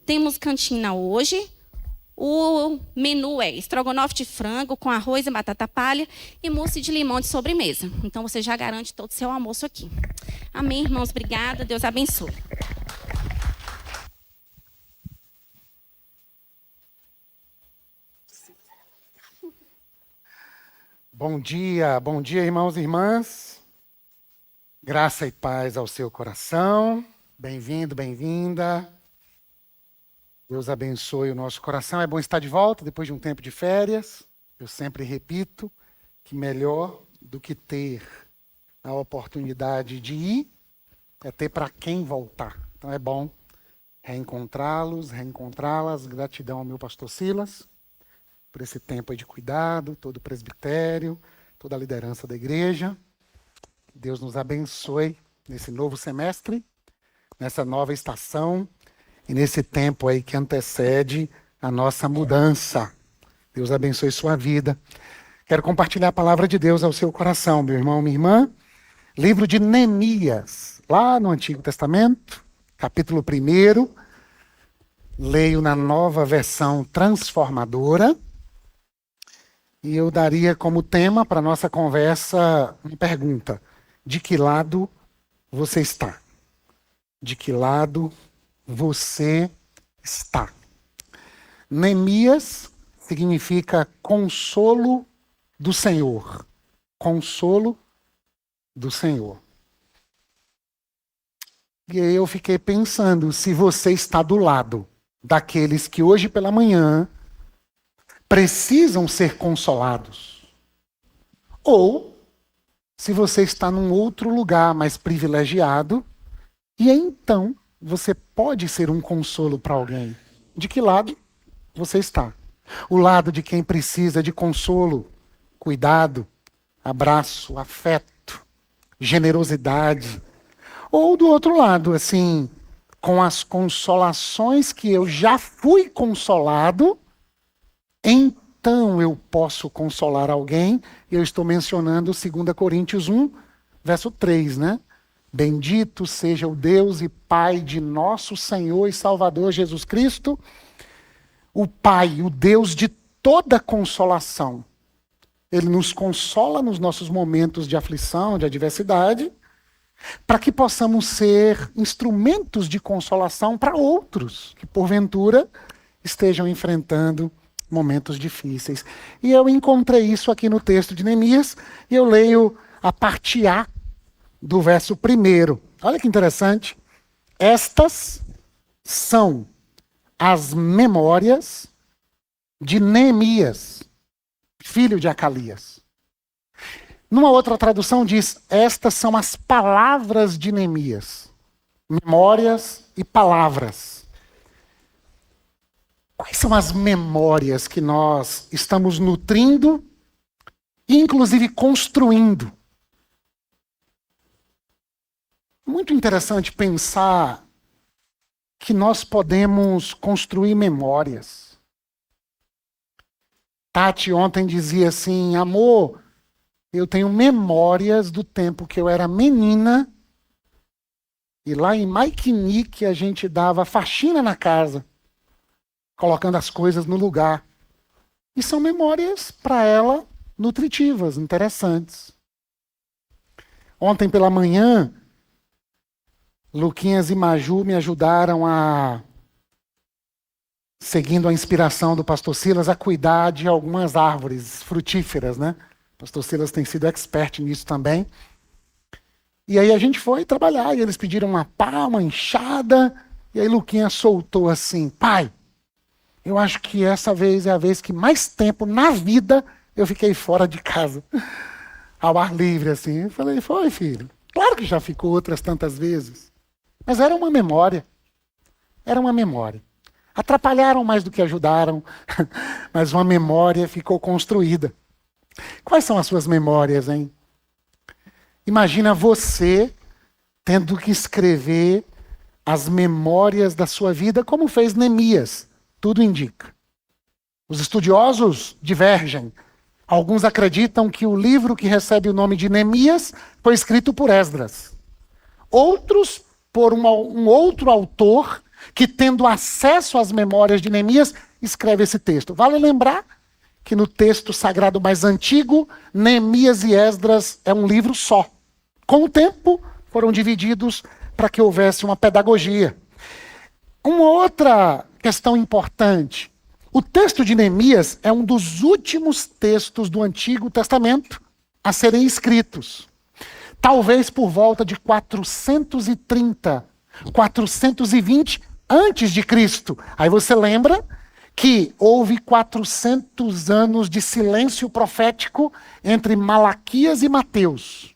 Temos cantina hoje. O menu é estrogonofe de frango com arroz e batata palha e mousse de limão de sobremesa. Então, você já garante todo o seu almoço aqui. Amém, irmãos? Obrigada. Deus abençoe. Bom dia, irmãos e irmãs. Graça e paz ao seu coração. Bem-vindo, bem-vinda. Deus abençoe o nosso coração. É bom estar de volta depois de um tempo de férias. Eu sempre repito que melhor do que ter a oportunidade de ir é ter para quem voltar. Então é bom reencontrá-los, reencontrá-las. Gratidão ao meu pastor Silas por esse tempo aí de cuidado, todo o presbitério, toda a liderança da igreja. Deus nos abençoe nesse novo semestre, nessa nova estação e nesse tempo aí que antecede a nossa mudança. Deus abençoe sua vida. Quero compartilhar a palavra de Deus ao seu coração, meu irmão, minha irmã. Livro de Neemias, lá no Antigo Testamento, capítulo 1. Leio na nova versão transformadora. E eu daria como tema para a nossa conversa uma pergunta. De que lado você está? De que lado você está? Neemias significa consolo do Senhor. Consolo do Senhor. E aí eu fiquei pensando se você está do lado daqueles que hoje pela manhã precisam ser consolados. Ou se você está num outro lugar mais privilegiado e então você pode ser um consolo para alguém. De que lado você está? O lado de quem precisa de consolo, cuidado, abraço, afeto, generosidade. Ou do outro lado, assim, com as consolações que eu já fui consolado, então eu posso consolar alguém. Eu estou mencionando 2 Coríntios 1, verso 3, né? Bendito seja o Deus e Pai de nosso Senhor e Salvador Jesus Cristo, o Pai, o Deus de toda consolação. Ele nos consola nos nossos momentos de aflição, de adversidade, para que possamos ser instrumentos de consolação para outros que, porventura, estejam enfrentando momentos difíceis. E eu encontrei isso aqui no texto de Neemias, e eu leio a parte A do verso 1. Olha que interessante. Estas são as memórias de Neemias, filho de Acalias. Numa outra tradução diz, estas são as palavras de Neemias. Memórias e palavras. Quais são as memórias que nós estamos nutrindo e inclusive construindo? Muito interessante pensar que nós podemos construir memórias. Tati ontem dizia assim, amor, eu tenho memórias do tempo que eu era menina e lá em Maikinique a gente dava faxina na casa, colocando as coisas no lugar. E são memórias, para ela, nutritivas, interessantes. Ontem pela manhã, Luquinhas e Maju me ajudaram seguindo a inspiração do pastor Silas, a cuidar de algumas árvores frutíferas, né? O pastor Silas tem sido expert nisso também. E aí a gente foi trabalhar, e eles pediram uma pá, uma enxada, e aí Luquinha soltou assim, pai, eu acho que essa vez é a vez que mais tempo na vida eu fiquei fora de casa, ao ar livre, assim. Eu falei, foi, filho. Claro que já ficou outras tantas vezes. Mas era uma memória. Era uma memória. Atrapalharam mais do que ajudaram, mas uma memória ficou construída. Quais são as suas memórias, hein? Imagina você tendo que escrever as memórias da sua vida, como fez Neemias. Tudo indica. Os estudiosos divergem. Alguns acreditam que o livro que recebe o nome de Neemias foi escrito por Esdras. Outros por um outro autor que, tendo acesso às memórias de Neemias, escreve esse texto. Vale lembrar que no texto sagrado mais antigo, Neemias e Esdras é um livro só. Com o tempo, foram divididos para que houvesse uma pedagogia. Uma outra questão importante. O texto de Neemias é um dos últimos textos do Antigo Testamento a serem escritos. Talvez por volta de 430, 420 antes de Cristo. Aí você lembra que houve 400 anos de silêncio profético entre Malaquias e Mateus.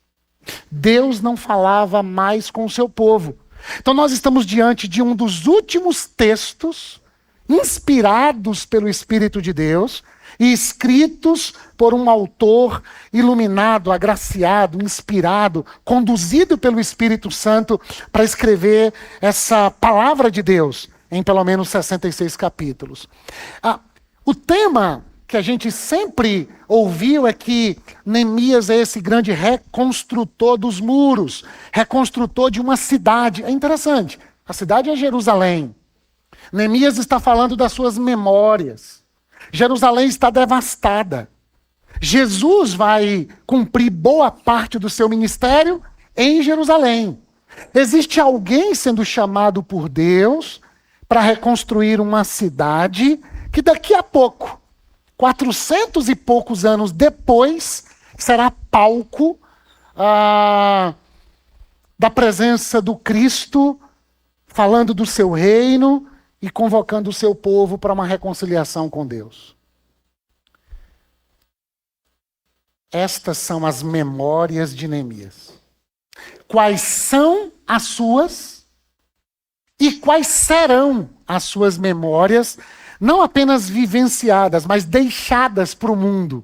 Deus não falava mais com o seu povo. Então nós estamos diante de um dos últimos textos inspirados pelo Espírito de Deus e escritos por um autor iluminado, agraciado, inspirado, conduzido pelo Espírito Santo para escrever essa palavra de Deus em pelo menos 66 capítulos. O tema que a gente sempre ouviu é que Neemias é esse grande reconstrutor dos muros, reconstrutor de uma cidade. É interessante, a cidade é Jerusalém. Neemias está falando das suas memórias. Jerusalém está devastada. Jesus vai cumprir boa parte do seu ministério em Jerusalém. Existe alguém sendo chamado por Deus para reconstruir uma cidade que daqui a pouco, 400 e poucos anos depois, será palco da presença do Cristo, falando do seu reino e convocando o seu povo para uma reconciliação com Deus. Estas são as memórias de Neemias. Quais são as suas e quais serão as suas memórias, não apenas vivenciadas, mas deixadas para o mundo.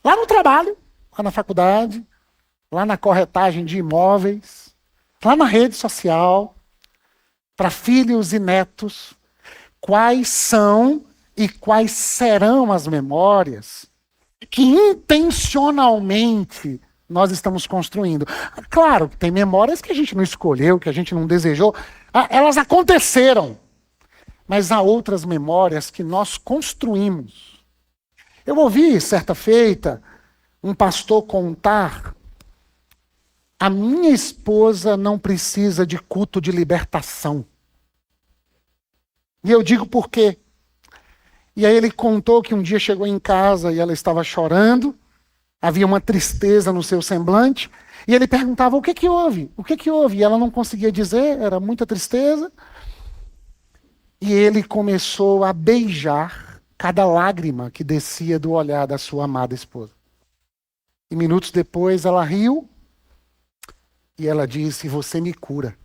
Lá no trabalho, lá na faculdade, lá na corretagem de imóveis, lá na rede social, para filhos e netos. Quais são e quais serão as memórias que intencionalmente nós estamos construindo? Claro que tem memórias que a gente não escolheu, que a gente não desejou. Elas aconteceram. Mas há outras memórias que nós construímos. Eu ouvi, certa feita, um pastor contar: a minha esposa não precisa de culto de libertação. E eu digo por quê? E aí ele contou que um dia chegou em casa e ela estava chorando, havia uma tristeza no seu semblante, e ele perguntava: o que que houve? O que que houve? E ela não conseguia dizer, era muita tristeza. E ele começou a beijar cada lágrima que descia do olhar da sua amada esposa. E minutos depois ela riu e ela disse: você me cura.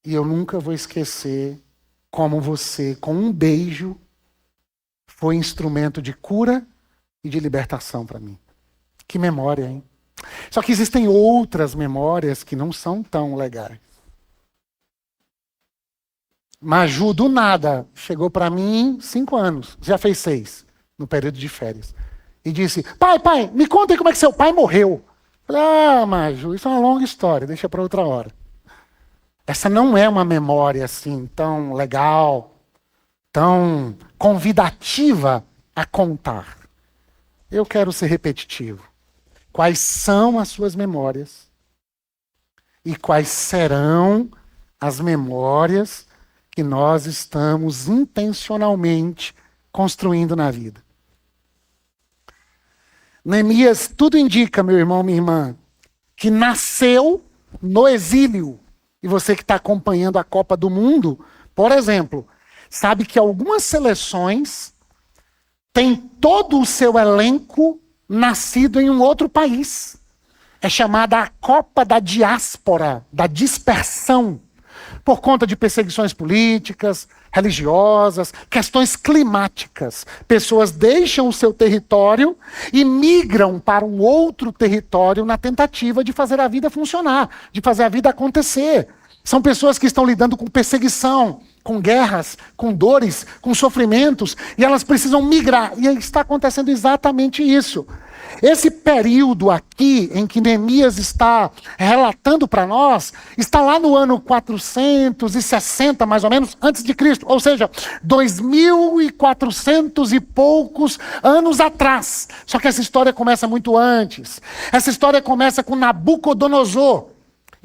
E eu nunca vou esquecer como você, com um beijo, foi instrumento de cura e de libertação para mim. Que memória, hein? Só que existem outras memórias que não são tão legais. Maju, do nada, chegou para mim 5 anos, já fez 6, no período de férias. E disse: pai, me conta aí como é que seu pai morreu. Falei: Maju, isso é uma longa história, deixa para outra hora. Essa não é uma memória assim tão legal, tão convidativa a contar. Eu quero ser repetitivo. Quais são as suas memórias? E quais serão as memórias que nós estamos intencionalmente construindo na vida? Neemias, tudo indica, meu irmão, minha irmã, que nasceu no exílio. E você que está acompanhando a Copa do Mundo, por exemplo, sabe que algumas seleções têm todo o seu elenco nascido em um outro país. É chamada a Copa da Diáspora, da dispersão, por conta de perseguições políticas, religiosas, questões climáticas. Pessoas deixam o seu território e migram para um outro território na tentativa de fazer a vida funcionar, de fazer a vida acontecer. São pessoas que estão lidando com perseguição, com guerras, com dores, com sofrimentos, e elas precisam migrar. E está acontecendo exatamente isso. Esse período aqui, em que Neemias está relatando para nós, está lá no ano 460, mais ou menos, antes de Cristo. Ou seja, 2.400 e poucos anos atrás. Só que essa história começa muito antes. Essa história começa com Nabucodonosor,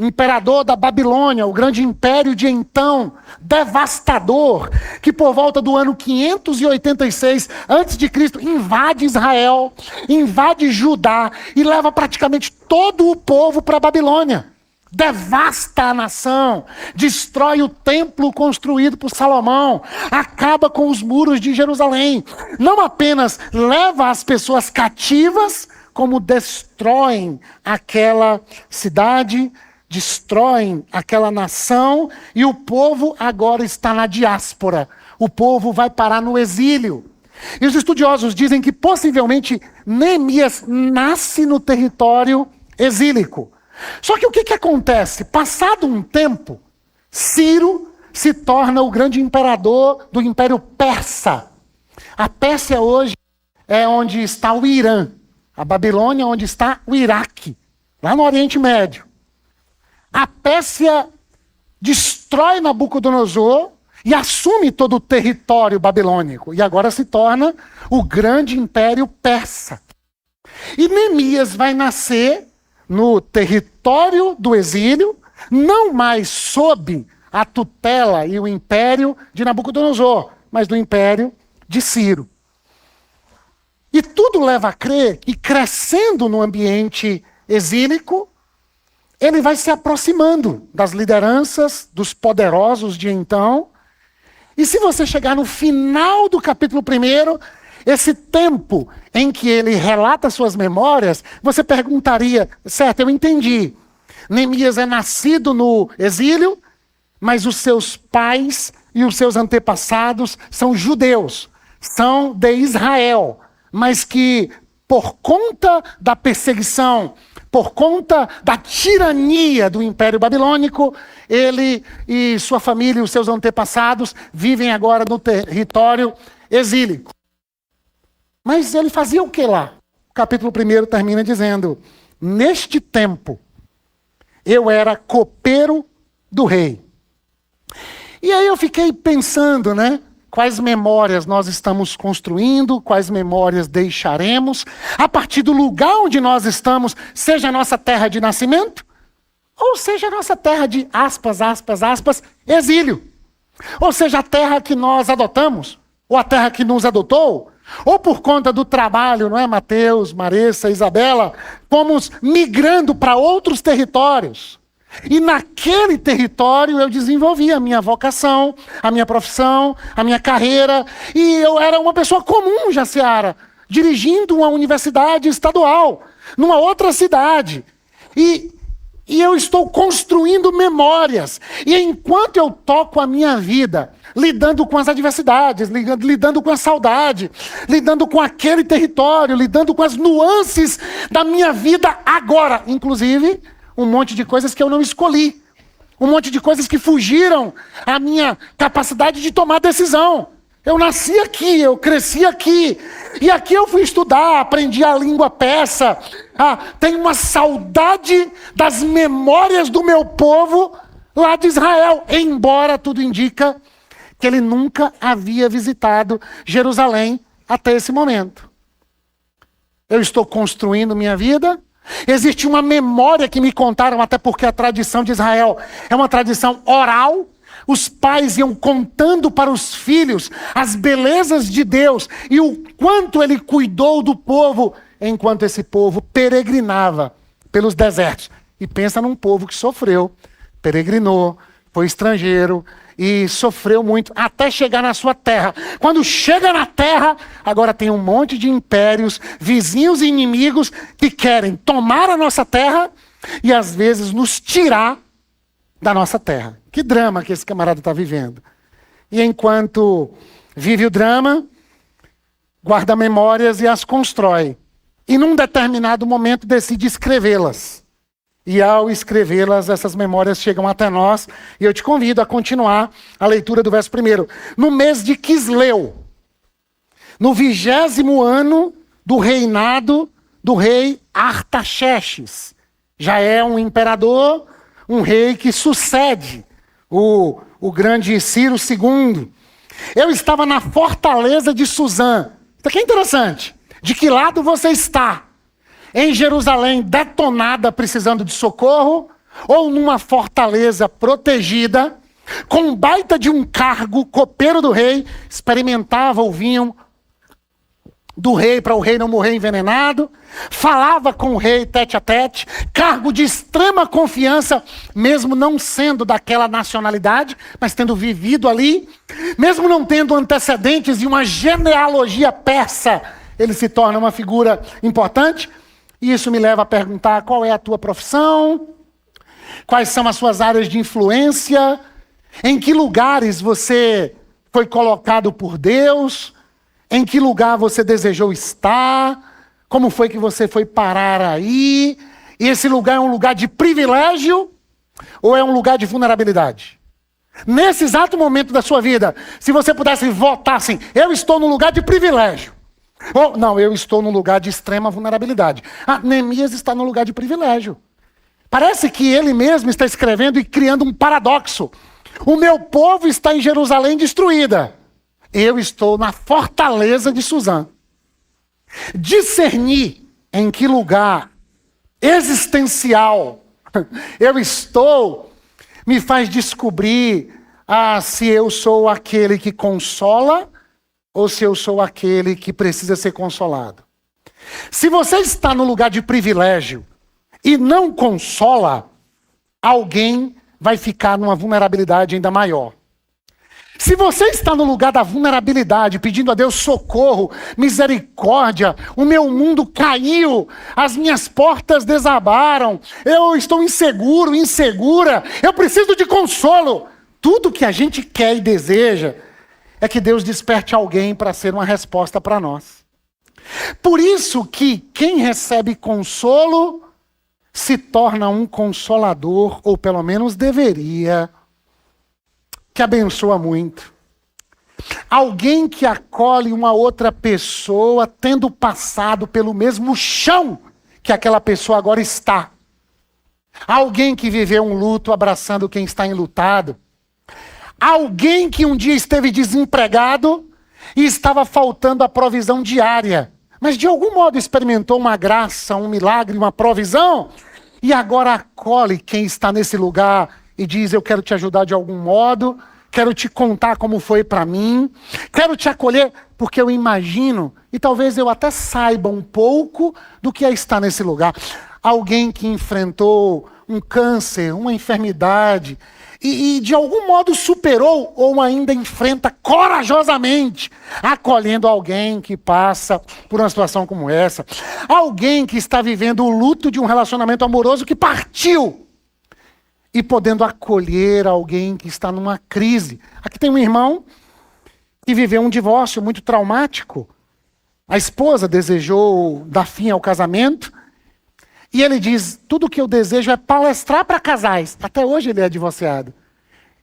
imperador da Babilônia, o grande império de então, devastador, que por volta do ano 586 a.C. invade Israel, invade Judá e leva praticamente todo o povo para a Babilônia. Devasta a nação, destrói o templo construído por Salomão, acaba com os muros de Jerusalém. Não apenas leva as pessoas cativas, como destroem aquela cidade, destroem aquela nação, e o povo agora está na diáspora. O povo vai parar no exílio. E os estudiosos dizem que possivelmente Neemias nasce no território exílico. Só que o que acontece? Passado um tempo, Ciro se torna o grande imperador do Império Persa. A Pérsia hoje é onde está o Irã. A Babilônia é onde está o Iraque, lá no Oriente Médio. A Pérsia destrói Nabucodonosor e assume todo o território babilônico. E agora se torna o grande império persa. E Neemias vai nascer no território do exílio, não mais sob a tutela e o império de Nabucodonosor, mas do império de Ciro. E tudo leva a crer que, crescendo no ambiente exílico, ele vai se aproximando das lideranças, dos poderosos de então. E se você chegar no final do capítulo 1, esse tempo em que ele relata suas memórias, você perguntaria, certo, eu entendi. Neemias é nascido no exílio, mas os seus pais e os seus antepassados são judeus, são de Israel, mas que por conta da perseguição, por conta da tirania do Império Babilônico, ele e sua família e os seus antepassados vivem agora no território exílico. Mas ele fazia o que lá? O capítulo 1 termina dizendo: neste tempo, eu era copeiro do rei. E aí eu fiquei pensando, né? Quais memórias nós estamos construindo, quais memórias deixaremos, a partir do lugar onde nós estamos, seja a nossa terra de nascimento, ou seja a nossa terra de aspas, exílio. Ou seja, a terra que nós adotamos, ou a terra que nos adotou, ou por conta do trabalho, não é, Mateus, Marissa, Isabela, fomos migrando para outros territórios. E naquele território eu desenvolvi a minha vocação, a minha profissão, a minha carreira. E eu era uma pessoa comum, Jaciara, dirigindo uma universidade estadual, numa outra cidade. E eu estou construindo memórias. E enquanto eu toco a minha vida, lidando com as adversidades, lidando com a saudade, lidando com aquele território, lidando com as nuances da minha vida agora, inclusive um monte de coisas que eu não escolhi. Um monte de coisas que fugiram à minha capacidade de tomar decisão. Eu nasci aqui, eu cresci aqui. E aqui eu fui estudar, aprendi a língua persa. Tenho uma saudade das memórias do meu povo lá de Israel. Embora tudo indica que ele nunca havia visitado Jerusalém até esse momento. Eu estou construindo minha vida. Existe uma memória que me contaram, até porque a tradição de Israel é uma tradição oral. Os pais iam contando para os filhos as belezas de Deus e o quanto ele cuidou do povo enquanto esse povo peregrinava pelos desertos. E pensa num povo que sofreu, peregrinou, foi estrangeiro e sofreu muito até chegar na sua terra. Quando chega na terra, agora tem um monte de impérios, vizinhos e inimigos que querem tomar a nossa terra e às vezes nos tirar da nossa terra. Que drama que esse camarada está vivendo. E enquanto vive o drama, guarda memórias e as constrói. E num determinado momento decide escrevê-las. E ao escrevê-las, essas memórias chegam até nós. E eu te convido a continuar a leitura do verso 1. No mês de Quisleu, no 20º ano do reinado do rei Artaxerxes. Já é um imperador, um rei que sucede o grande Ciro II. Eu estava na fortaleza de Suzã. Isso aqui é interessante. De que lado você está? Em Jerusalém, detonada, precisando de socorro, ou numa fortaleza protegida, com um baita de um cargo, copeiro do rei, experimentava o vinho do rei para o rei não morrer envenenado, falava com o rei tete a tete, cargo de extrema confiança, mesmo não sendo daquela nacionalidade, mas tendo vivido ali, mesmo não tendo antecedentes de uma genealogia persa, ele se torna uma figura importante. E isso me leva a perguntar: qual é a tua profissão? Quais são as suas áreas de influência? Em que lugares você foi colocado por Deus? Em que lugar você desejou estar? Como foi que você foi parar aí? E esse lugar é um lugar de privilégio ou é um lugar de vulnerabilidade? Nesse exato momento da sua vida, se você pudesse votar assim: eu estou no lugar de privilégio. Ou, não, eu estou no lugar de extrema vulnerabilidade. Neemias está no lugar de privilégio. Parece que ele mesmo está escrevendo e criando um paradoxo. O meu povo está em Jerusalém destruída. Eu estou na fortaleza de Suzã. Discernir em que lugar existencial eu estou me faz descobrir se eu sou aquele que consola ou se eu sou aquele que precisa ser consolado. Se você está no lugar de privilégio e não consola, alguém vai ficar numa vulnerabilidade ainda maior. Se você está no lugar da vulnerabilidade, pedindo a Deus socorro, misericórdia, o meu mundo caiu, as minhas portas desabaram, eu estou inseguro, insegura, eu preciso de consolo. Tudo que a gente quer e deseja é que Deus desperte alguém para ser uma resposta para nós. Por isso que quem recebe consolo se torna um consolador, ou pelo menos deveria, que abençoa muito. Alguém que acolhe uma outra pessoa tendo passado pelo mesmo chão que aquela pessoa agora está. Alguém que viveu um luto abraçando quem está enlutado. Alguém que um dia esteve desempregado e estava faltando a provisão diária, mas de algum modo experimentou uma graça, um milagre, uma provisão, e agora acolhe quem está nesse lugar e diz: eu quero te ajudar de algum modo, quero te contar como foi para mim, quero te acolher, porque eu imagino, e talvez eu até saiba um pouco do que é estar nesse lugar. Alguém que enfrentou um câncer, uma enfermidade, e de algum modo superou ou ainda enfrenta corajosamente, acolhendo alguém que passa por uma situação como essa. Alguém que está vivendo o luto de um relacionamento amoroso que partiu e podendo acolher alguém que está numa crise. Aqui tem um irmão que viveu um divórcio muito traumático. A esposa desejou dar fim ao casamento e ele diz: tudo que eu desejo é palestrar para casais. Até hoje ele é divorciado.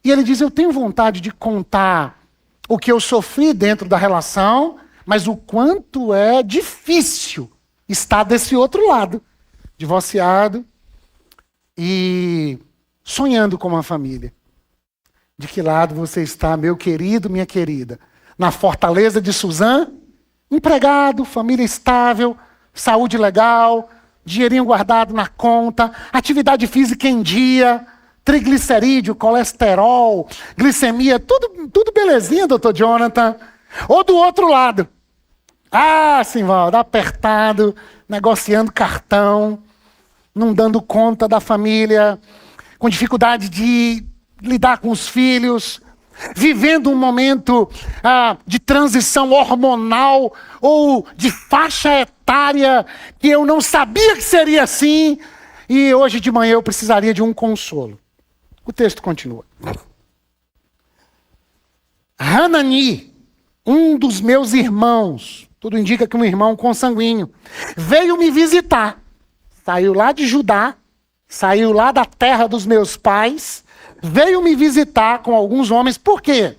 E ele diz: eu tenho vontade de contar o que eu sofri dentro da relação, mas o quanto é difícil estar desse outro lado, divorciado e sonhando com uma família. De que lado você está, meu querido, minha querida? Na fortaleza de Suzã? Empregado, família estável, saúde legal, dinheirinho guardado na conta, atividade física em dia, triglicerídeo, colesterol, glicemia, tudo belezinha, doutor Jonathan. Ou do outro lado. Simvaldo, apertado, negociando cartão, não dando conta da família, com dificuldade de lidar com os filhos, vivendo um momento de transição hormonal ou de faixa etária que eu não sabia que seria assim, e hoje de manhã eu precisaria de um consolo. O texto continua. Hanani, um dos meus irmãos, tudo indica que um irmão consanguíneo, veio me visitar. Saiu lá de Judá saiu lá da terra dos meus pais, veio me visitar com alguns homens. Por quê?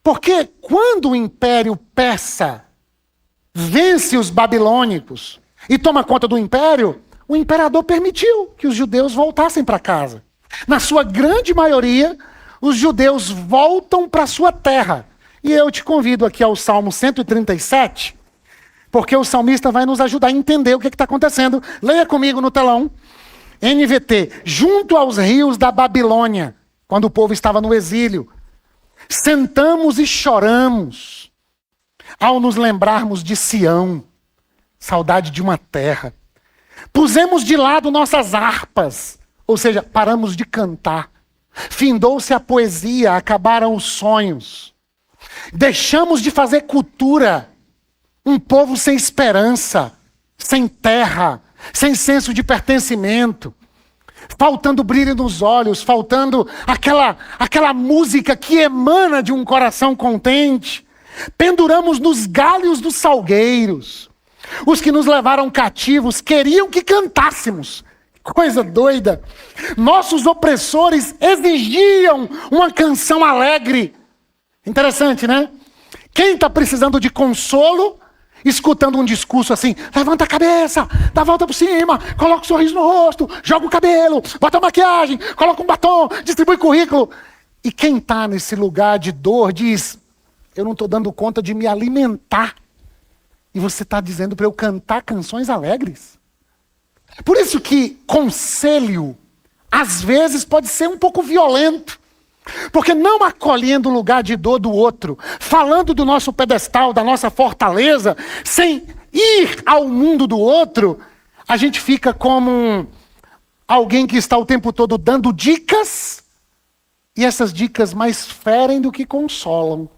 Porque quando o Império Persa vence os babilônicos e toma conta do império, o imperador permitiu que os judeus voltassem para casa. Na sua grande maioria, os judeus voltam para sua terra. E eu te convido aqui ao Salmo 137, porque o salmista vai nos ajudar a entender o que está acontecendo. Leia comigo no telão. NVT, junto aos rios da Babilônia, quando o povo estava no exílio, sentamos e choramos ao nos lembrarmos de Sião, saudade de uma terra. Pusemos de lado nossas harpas, ou seja, paramos de cantar. Findou-se a poesia, acabaram os sonhos. Deixamos de fazer cultura. Um povo sem esperança, sem terra, sem senso de pertencimento, faltando brilho nos olhos, faltando aquela música que emana de um coração contente. Penduramos nos galhos dos salgueiros. Os que nos levaram cativos queriam que cantássemos. Coisa doida. Nossos opressores exigiam uma canção alegre. Interessante, né? Quem está precisando de consolo, escutando um discurso assim, levanta a cabeça, dá a volta por cima, coloca um sorriso no rosto, joga o cabelo, bota a maquiagem, coloca um batom, distribui currículo. E quem está nesse lugar de dor diz, eu não estou dando conta de me alimentar. E você está dizendo para eu cantar canções alegres? Por isso que conselho, às vezes, pode ser um pouco violento. Porque não acolhendo o lugar de dor do outro, falando do nosso pedestal, da nossa fortaleza, sem ir ao mundo do outro, a gente fica como alguém que está o tempo todo dando dicas, e essas dicas mais ferem do que consolam.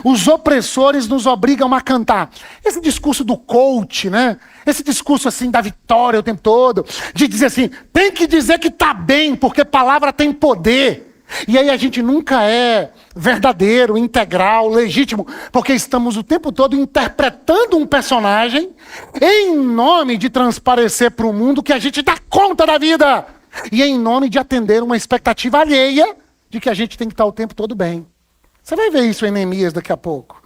Os opressores nos obrigam a cantar. Esse discurso do coach, né? Esse discurso assim da vitória o tempo todo, de dizer assim, tem que dizer que está bem, porque palavra tem poder. E aí a gente nunca é verdadeiro, integral, legítimo, porque estamos o tempo todo interpretando um personagem em nome de transparecer para o mundo que a gente dá conta da vida. E em nome de atender uma expectativa alheia de que a gente tem que estar o tempo todo bem. Você vai ver isso em Neemias daqui a pouco.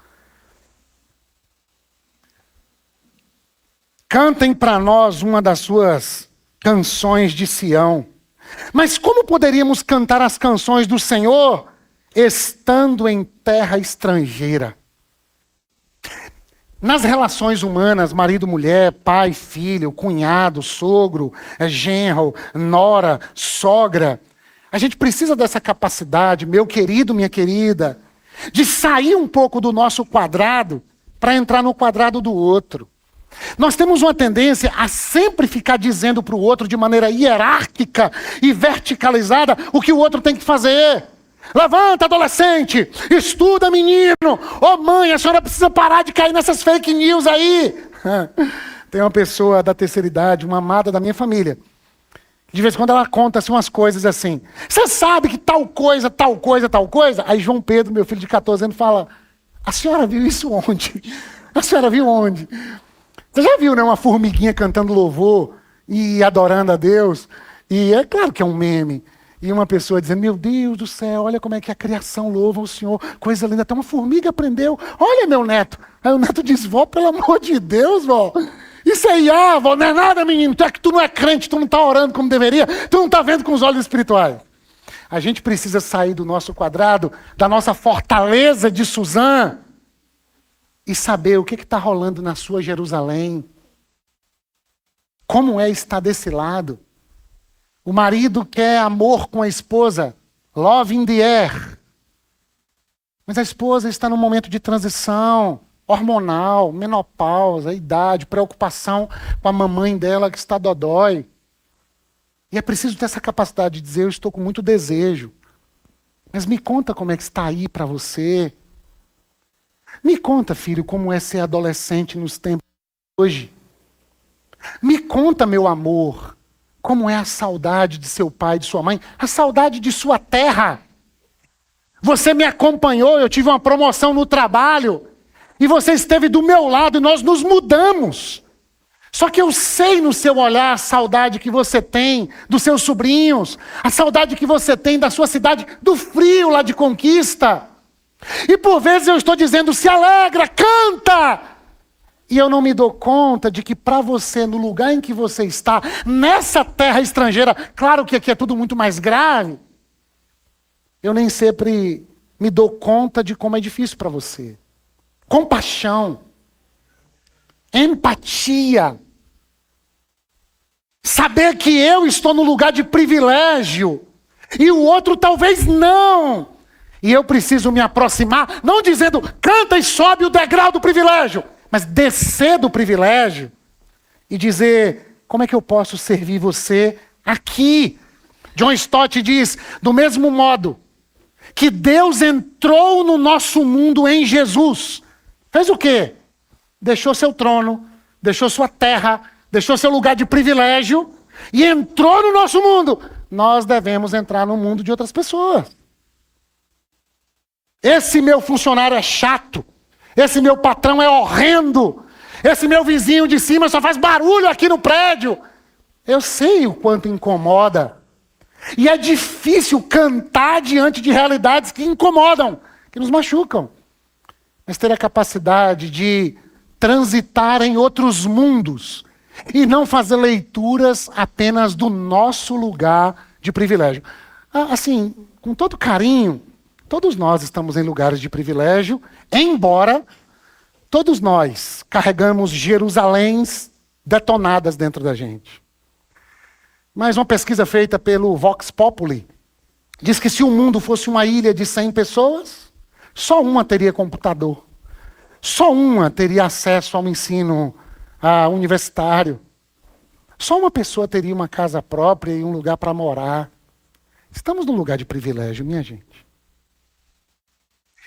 Cantem para nós uma das suas canções de Sião. Mas como poderíamos cantar as canções do Senhor estando em terra estrangeira? Nas relações humanas, marido, mulher, pai, filho, cunhado, sogro, genro, nora, sogra, a gente precisa dessa capacidade, meu querido, minha querida, de sair um pouco do nosso quadrado para entrar no quadrado do outro. Nós temos uma tendência a sempre ficar dizendo para o outro de maneira hierárquica e verticalizada o que o outro tem que fazer. Levanta, adolescente! Estuda, menino! Ô mãe, a senhora precisa parar de cair nessas fake news aí! Tem uma pessoa da terceira idade, uma amada da minha família. De vez em quando ela conta assim, umas coisas assim. Você sabe que tal coisa, tal coisa, tal coisa? Aí João Pedro, meu filho de 14 anos, fala, a senhora viu isso onde? A senhora viu onde? Você já viu, né, uma formiguinha cantando louvor e adorando a Deus? E é claro que é um meme. E uma pessoa dizendo, meu Deus do céu, olha como é que a criação louva o Senhor. Coisa linda, até uma formiga aprendeu. Olha, meu neto. Aí o neto diz, vó, pelo amor de Deus, vó. Isso aí, vó, não é nada, menino. Tu não é crente, tu não está orando como deveria. Tu não está vendo com os olhos espirituais. A gente precisa sair do nosso quadrado, da nossa fortaleza de Suzã, e saber o que está rolando na sua Jerusalém. Como é estar desse lado? O marido quer amor com a esposa. Love in the air. Mas a esposa está num momento de transição hormonal, menopausa, idade, preocupação com a mamãe dela que está dodói. E é preciso ter essa capacidade de dizer, eu estou com muito desejo. Mas me conta como é que está aí para você. Me conta, filho, como é ser adolescente nos tempos de hoje. Me conta, meu amor, como é a saudade de seu pai, de sua mãe, a saudade de sua terra. Você me acompanhou, eu tive uma promoção no trabalho, e você esteve do meu lado, e nós nos mudamos. Só que eu sei no seu olhar a saudade que você tem dos seus sobrinhos, a saudade que você tem da sua cidade, do frio lá de Conquista. E por vezes eu estou dizendo, se alegra, canta! E eu não me dou conta de que para você, no lugar em que você está, nessa terra estrangeira, claro que aqui é tudo muito mais grave, eu nem sempre me dou conta de como é difícil para você. Compaixão, empatia, saber que eu estou no lugar de privilégio e o outro talvez não. E eu preciso me aproximar, não dizendo, canta e sobe o degrau do privilégio, mas descer do privilégio e dizer, como é que eu posso servir você aqui? John Stott diz, do mesmo modo que Deus entrou no nosso mundo em Jesus, fez o quê? Deixou seu trono, deixou sua terra, deixou seu lugar de privilégio e entrou no nosso mundo. Nós devemos entrar no mundo de outras pessoas. Esse meu funcionário é chato. Esse meu patrão é horrendo. Esse meu vizinho de cima só faz barulho aqui no prédio. Eu sei o quanto incomoda. E é difícil cantar diante de realidades que incomodam, que nos machucam. Mas ter a capacidade de transitar em outros mundos e não fazer leituras apenas do nosso lugar de privilégio. Assim, com todo carinho, todos nós estamos em lugares de privilégio, embora todos nós carregamos Jerusaléns detonadas dentro da gente. Mas uma pesquisa feita pelo Vox Populi diz que se o mundo fosse uma ilha de 100 pessoas, só uma teria computador. Só uma teria acesso ao ensino universitário. Só uma pessoa teria uma casa própria e um lugar para morar. Estamos num lugar de privilégio, minha gente.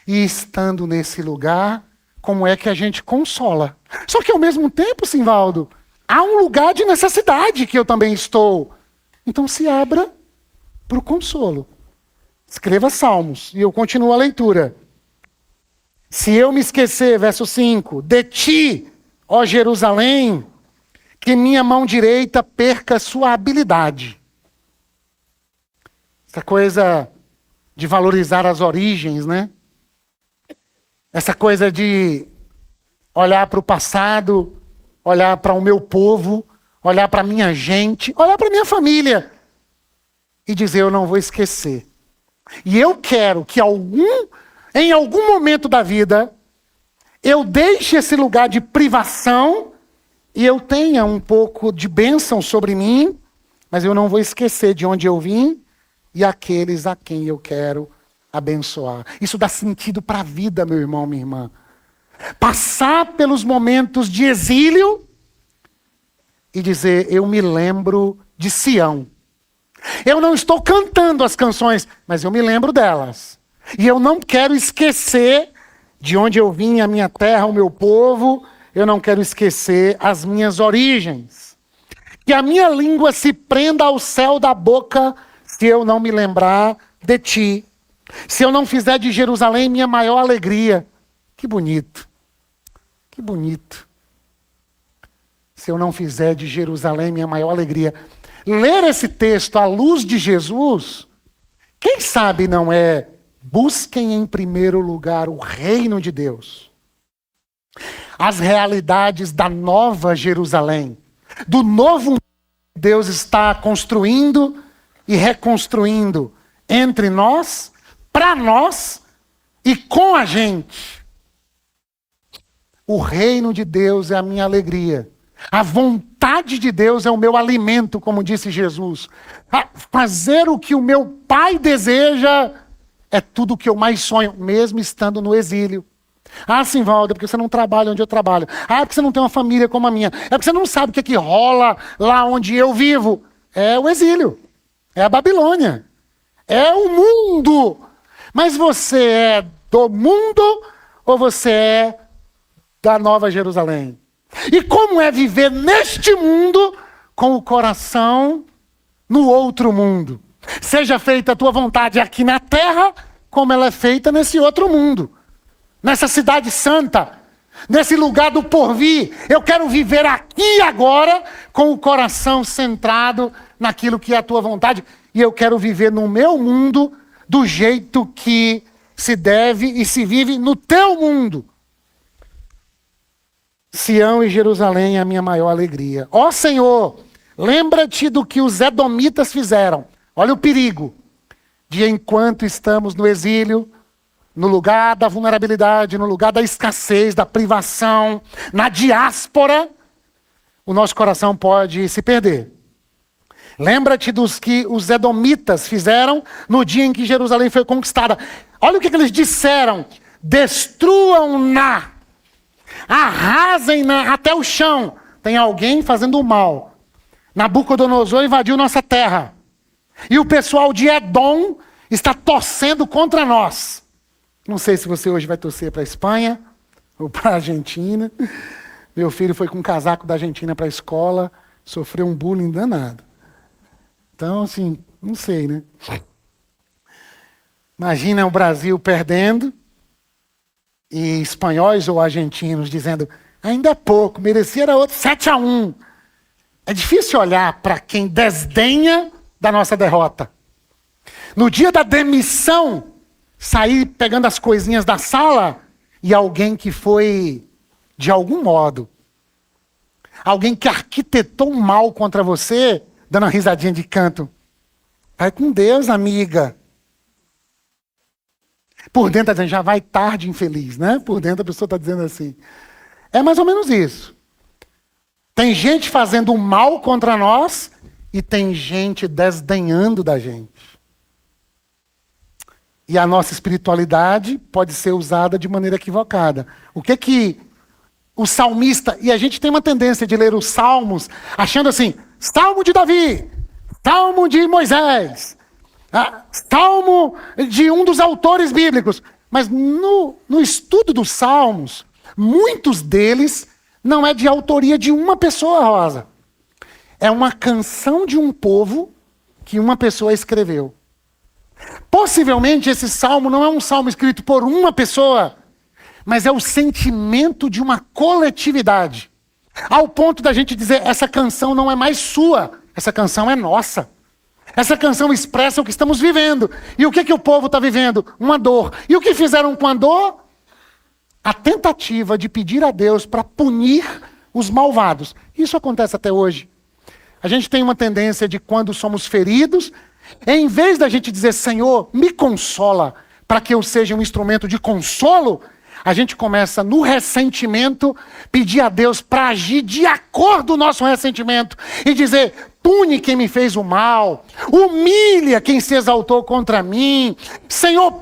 E estando nesse lugar, como é que a gente consola? Só que ao mesmo tempo, Simvaldo, há um lugar de necessidade que eu também estou. Então se abra para o consolo. Escreva Salmos e eu continuo a leitura. Se eu me esquecer, verso 5, de ti, ó Jerusalém, que minha mão direita perca sua habilidade. Essa coisa de valorizar as origens, né? Essa coisa de olhar para o passado, olhar para o meu povo, olhar para a minha gente, olhar para a minha família e dizer, eu não vou esquecer. E eu quero que em algum momento da vida, eu deixe esse lugar de privação e eu tenha um pouco de bênção sobre mim, mas eu não vou esquecer de onde eu vim e aqueles a quem eu quero abençoar. Isso dá sentido para a vida, meu irmão, minha irmã. Passar pelos momentos de exílio e dizer, eu me lembro de Sião. Eu não estou cantando as canções, mas eu me lembro delas. E eu não quero esquecer de onde eu vim, a minha terra, o meu povo. Eu não quero esquecer as minhas origens. Que a minha língua se prenda ao céu da boca se eu não me lembrar de ti. Se eu não fizer de Jerusalém minha maior alegria. Que bonito. Que bonito. Se eu não fizer de Jerusalém minha maior alegria. Ler esse texto à luz de Jesus, quem sabe não é busquem em primeiro lugar o reino de Deus. As realidades da nova Jerusalém, do novo mundo que Deus está construindo e reconstruindo entre nós, para nós e com a gente. O reino de Deus é a minha alegria. A vontade de Deus é o meu alimento, como disse Jesus. Fazer o que o meu Pai deseja é tudo o que eu mais sonho, mesmo estando no exílio. Simvaldo, é porque você não trabalha onde eu trabalho. É porque você não tem uma família como a minha. É porque você não sabe o que é que rola lá onde eu vivo. É o exílio. É a Babilônia. É o mundo. Mas você é do mundo ou você é da Nova Jerusalém? E como é viver neste mundo com o coração no outro mundo? Seja feita a tua vontade aqui na terra, como ela é feita nesse outro mundo. Nessa cidade santa, nesse lugar do porvir. Eu quero viver aqui e agora com o coração centrado naquilo que é a tua vontade. E eu quero viver no meu mundo do jeito que se deve e se vive no teu mundo. Sião e Jerusalém é a minha maior alegria. Ó Senhor, lembra-te do que os edomitas fizeram. Olha o perigo de enquanto estamos no exílio, no lugar da vulnerabilidade, no lugar da escassez, da privação, na diáspora, o nosso coração pode se perder. Lembra-te dos que os edomitas fizeram no dia em que Jerusalém foi conquistada. Olha o que eles disseram. Destruam-na. Arrasem-na até o chão. Tem alguém fazendo o mal. Nabucodonosor invadiu nossa terra. E o pessoal de Edom está torcendo contra nós. Não sei se você hoje vai torcer para a Espanha ou para a Argentina. Meu filho foi com um casaco da Argentina para a escola, sofreu um bullying danado. Então, assim, não sei, né? Imagina o Brasil perdendo e espanhóis ou argentinos dizendo, ainda é pouco, merecia era outro 7-1. É difícil olhar para quem desdenha da nossa derrota. No dia da demissão, sair pegando as coisinhas da sala e alguém que foi, de algum modo, alguém que arquitetou um mal contra você, dando uma risadinha de canto. Vai com Deus, amiga. Por dentro, tá dizendo, já vai tarde, infeliz, né? Por dentro a pessoa está dizendo assim. É mais ou menos isso. Tem gente fazendo mal contra nós e tem gente desdenhando da gente. E a nossa espiritualidade pode ser usada de maneira equivocada. O que o salmista... E a gente tem uma tendência de ler os salmos achando assim, Salmo de Davi, Salmo de Moisés, Salmo de um dos autores bíblicos. Mas no estudo dos salmos, muitos deles não é de autoria de uma pessoa, Rosa. É uma canção de um povo que uma pessoa escreveu. Possivelmente esse salmo não é um salmo escrito por uma pessoa, mas é o sentimento de uma coletividade. Ao ponto da gente dizer, essa canção não é mais sua, essa canção é nossa. Essa canção expressa o que estamos vivendo. E o que o povo está vivendo? Uma dor. E o que fizeram com a dor? A tentativa de pedir a Deus para punir os malvados. Isso acontece até hoje. A gente tem uma tendência de quando somos feridos, em vez da gente dizer, Senhor, me consola, para que eu seja um instrumento de consolo, a gente começa no ressentimento, pedir a Deus para agir de acordo com o nosso ressentimento e dizer, pune quem me fez o mal, humilha quem se exaltou contra mim, Senhor,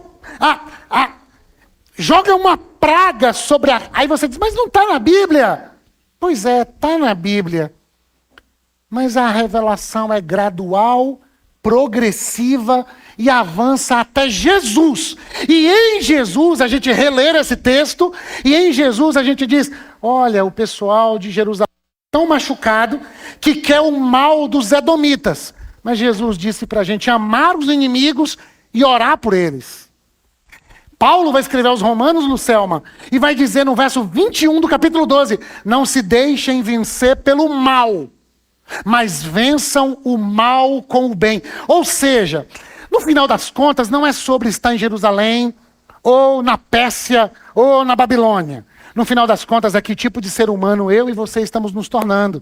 joga uma praga sobre a... Aí você diz, mas não está na Bíblia. Pois é, está na Bíblia. Mas a revelação é gradual, progressiva e avança até Jesus. E em Jesus a gente relê esse texto e em Jesus a gente diz, olha, o pessoal de Jerusalém é tão machucado que quer o mal dos edomitas. Mas Jesus disse para a gente amar os inimigos e orar por eles. Paulo vai escrever aos Romanos, Lucelma, e vai dizer no verso 21 do capítulo 12, não se deixem vencer pelo mal, mas vençam o mal com o bem. Ou seja, no final das contas, não é sobre estar em Jerusalém, ou na Pérsia, ou na Babilônia. No final das contas, é que tipo de ser humano eu e você estamos nos tornando.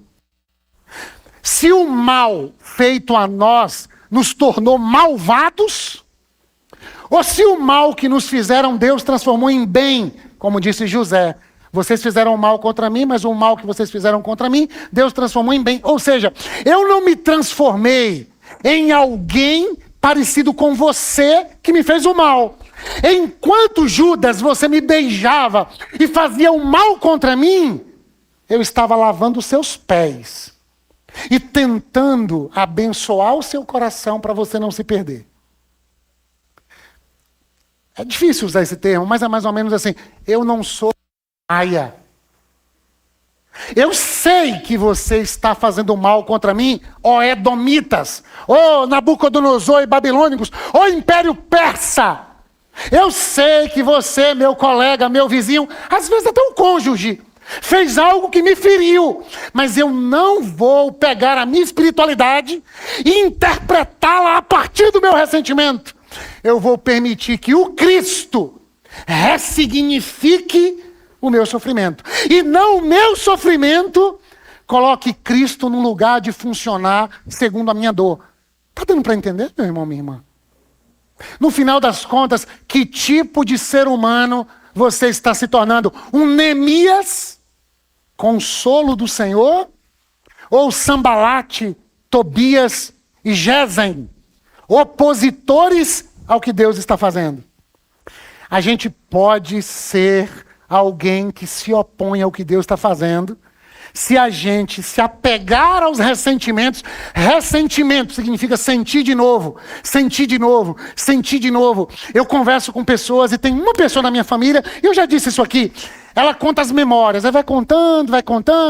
Se o mal feito a nós nos tornou malvados, ou se o mal que nos fizeram Deus transformou em bem, como disse José, vocês fizeram mal contra mim, mas o mal que vocês fizeram contra mim, Deus transformou em bem. Ou seja, eu não me transformei em alguém parecido com você que me fez o mal. Enquanto Judas, você me beijava e fazia o mal contra mim, eu estava lavando os seus pés e tentando abençoar o seu coração para você não se perder. É difícil usar esse termo, mas é mais ou menos assim, eu não sou Maia. Eu sei que você está fazendo mal contra mim, ó Edomitas, ó Nabucodonosor e Babilônicos, ó Império Persa. Eu sei que você, meu colega, meu vizinho, às vezes até um cônjuge, fez algo que me feriu, mas eu não vou pegar a minha espiritualidade e interpretá-la a partir do meu ressentimento. Eu vou permitir que o Cristo ressignifique o meu sofrimento. E não o meu sofrimento coloque Cristo no lugar de funcionar segundo a minha dor. Está dando para entender, meu irmão, minha irmã? No final das contas, que tipo de ser humano você está se tornando? Um Neemias, consolo do Senhor? Ou Sambalate, Tobias e Gesem, opositores ao que Deus está fazendo? A gente pode ser alguém que se opõe ao que Deus está fazendo, se a gente se apegar aos ressentimentos. Ressentimento significa sentir de novo, sentir de novo, sentir de novo. Eu converso com pessoas e tem uma pessoa na minha família, e eu já disse isso aqui, ela conta as memórias, ela vai contando,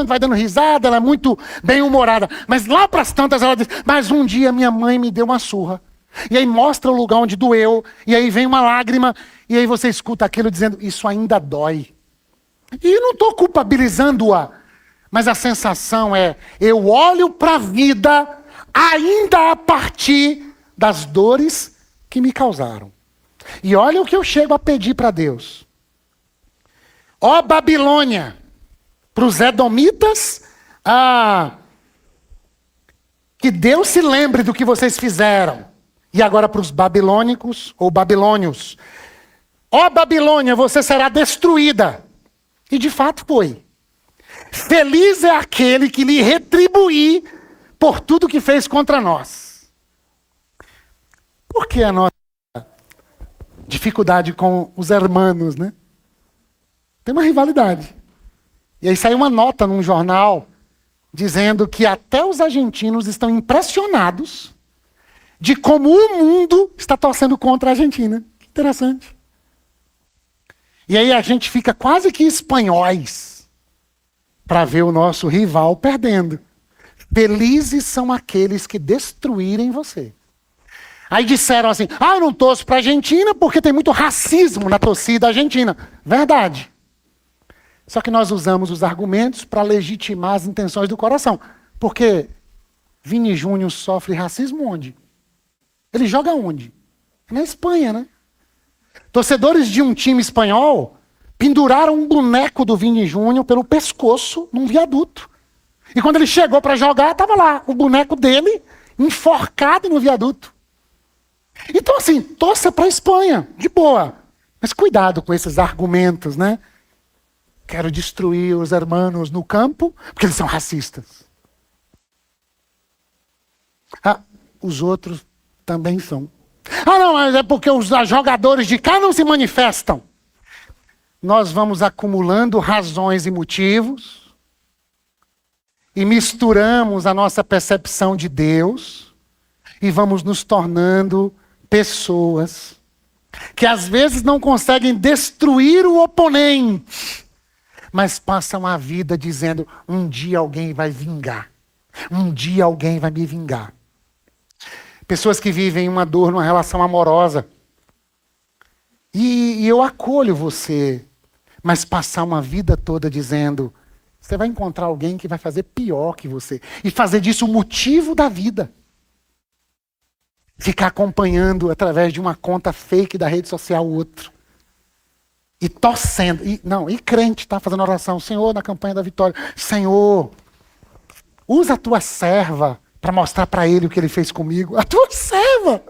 vai dando risada, ela é muito bem-humorada. Mas lá para as tantas ela diz, mas um dia minha mãe me deu uma surra. E aí mostra o lugar onde doeu, e aí vem uma lágrima, e aí você escuta aquilo dizendo, isso ainda dói. E eu não estou culpabilizando-a, mas a sensação é, eu olho para a vida ainda a partir das dores que me causaram. E olha o que eu chego a pedir para Deus. Ó Babilônia, para os edomitas, que Deus se lembre do que vocês fizeram. E agora para os babilônicos ou babilônios. Ó Babilônia, você será destruída. E de fato foi. Feliz é aquele que lhe retribuir por tudo que fez contra nós. Por que a nossa dificuldade com os hermanos, né? Tem uma rivalidade. E aí saiu uma nota num jornal dizendo que até os argentinos estão impressionados de como o mundo está torcendo contra a Argentina. Que interessante. E aí a gente fica quase que espanhóis para ver o nosso rival perdendo. Felizes são aqueles que destruírem você. Aí disseram assim, eu não torço para a Argentina porque tem muito racismo na torcida argentina. Verdade. Só que nós usamos os argumentos para legitimar as intenções do coração. Porque Vini Júnior sofre racismo onde? Ele joga onde? Na Espanha, né? Torcedores de um time espanhol penduraram um boneco do Vini Júnior pelo pescoço num viaduto. E quando ele chegou para jogar, estava lá o boneco dele enforcado no viaduto. Então assim, torça para a Espanha, de boa. Mas cuidado com esses argumentos, né? Quero destruir os hermanos no campo, porque eles são racistas. Os outros também são. Não, mas é porque os jogadores de cá não se manifestam. Nós vamos acumulando razões e motivos e misturamos a nossa percepção de Deus e vamos nos tornando pessoas que às vezes não conseguem destruir o oponente, mas passam a vida dizendo, um dia alguém vai vingar. Um dia alguém vai me vingar. Pessoas que vivem uma dor numa relação amorosa. E eu acolho você, mas passar uma vida toda dizendo, você vai encontrar alguém que vai fazer pior que você. E fazer disso o motivo da vida. Ficar acompanhando através de uma conta fake da rede social o outro. E torcendo. E crente, tá fazendo oração. Senhor, na campanha da vitória. Senhor, usa a tua serva para mostrar para ele o que ele fez comigo. A tua serva!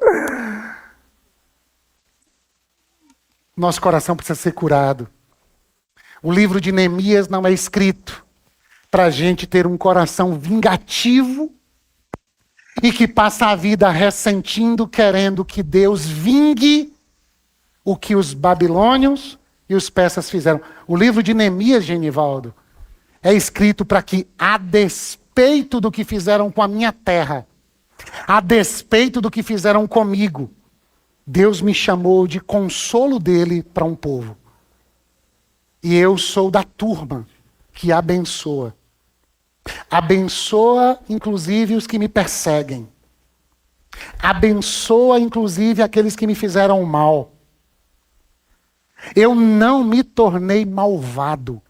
Nosso coração precisa ser curado. O livro de Neemias não é escrito para a gente ter um coração vingativo e que passa a vida ressentindo, querendo que Deus vingue o que os babilônios e os persas fizeram. O livro de Neemias, Genivaldo, é escrito para que, a despeito do que fizeram com a minha terra, a despeito do que fizeram comigo, Deus me chamou de consolo dele para um povo. E eu sou da turma que abençoa. Abençoa, inclusive, os que me perseguem. Abençoa, inclusive, aqueles que me fizeram mal. Eu não me tornei malvado.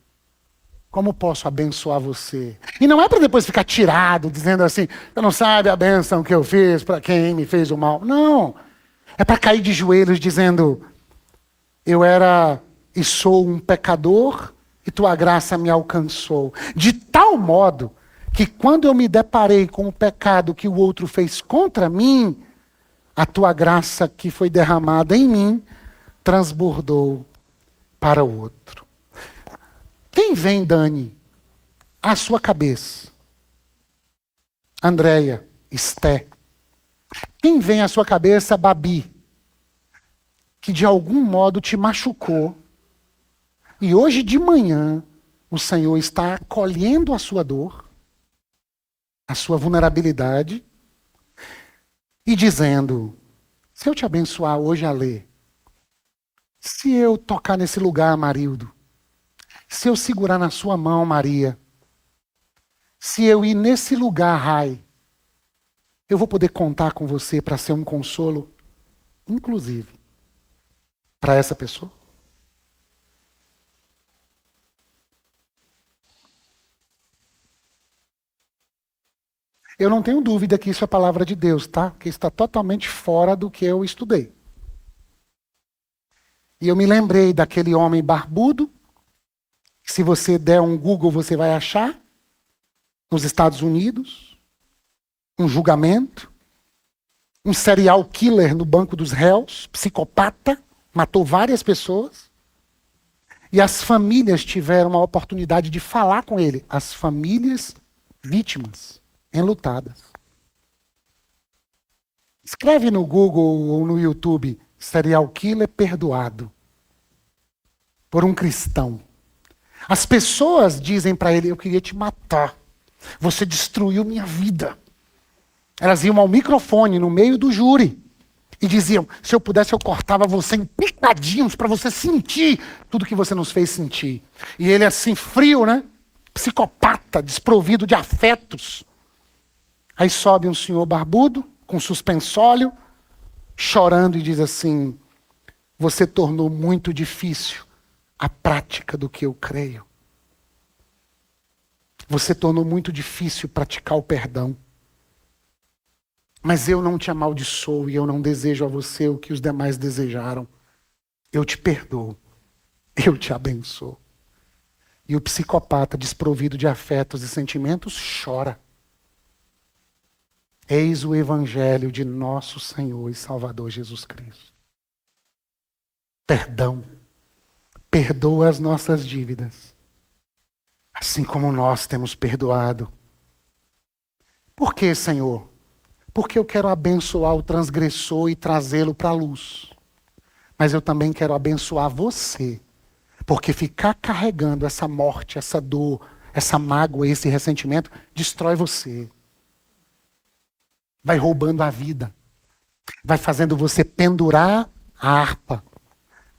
Como posso abençoar você? E não é para depois ficar tirado, dizendo assim, você não sabe a bênção que eu fiz para quem me fez o mal. Não. É para cair de joelhos dizendo, eu era e sou um pecador e tua graça me alcançou. De tal modo que quando eu me deparei com o pecado que o outro fez contra mim, a tua graça que foi derramada em mim transbordou para o outro. Quem vem, Dani, à sua cabeça? Andréia, Esté. Quem vem à sua cabeça, Babi? Que de algum modo te machucou. E hoje de manhã, o Senhor está acolhendo a sua dor, a sua vulnerabilidade, e dizendo, se eu te abençoar hoje, Alê, se eu tocar nesse lugar, Marildo, se eu segurar na sua mão, Maria, se eu ir nesse lugar, Rai, eu vou poder contar com você para ser um consolo, inclusive, para essa pessoa? Eu não tenho dúvida que isso é a palavra de Deus, tá? Que está totalmente fora do que eu estudei. E eu me lembrei daquele homem barbudo, que se você der um Google você vai achar, nos Estados Unidos, um julgamento, um serial killer no banco dos réus, psicopata, matou várias pessoas, e as famílias tiveram a oportunidade de falar com ele, as famílias vítimas, enlutadas. Escreve no Google ou no YouTube, serial killer perdoado por um cristão. As pessoas dizem para ele, eu queria te matar, você destruiu minha vida. Elas iam ao microfone no meio do júri e diziam, se eu pudesse eu cortava você em picadinhos para você sentir tudo que você nos fez sentir. E ele assim, frio, né? Psicopata, desprovido de afetos. Aí sobe um senhor barbudo, com suspensóleo, chorando e diz assim, você tornou muito difícil a prática do que eu creio. Você tornou muito difícil praticar o perdão. Mas eu não te amaldiçoo e eu não desejo a você o que os demais desejaram. Eu te perdoo. Eu te abençoo. E o psicopata, desprovido de afetos e sentimentos, chora. Eis o evangelho de nosso Senhor e Salvador Jesus Cristo. Perdão. Perdoa as nossas dívidas. Assim como nós temos perdoado. Por que, Senhor? Porque eu quero abençoar o transgressor e trazê-lo para a luz. Mas eu também quero abençoar você. Porque ficar carregando essa morte, essa dor, essa mágoa, esse ressentimento, destrói você. Vai roubando a vida. Vai fazendo você pendurar a harpa.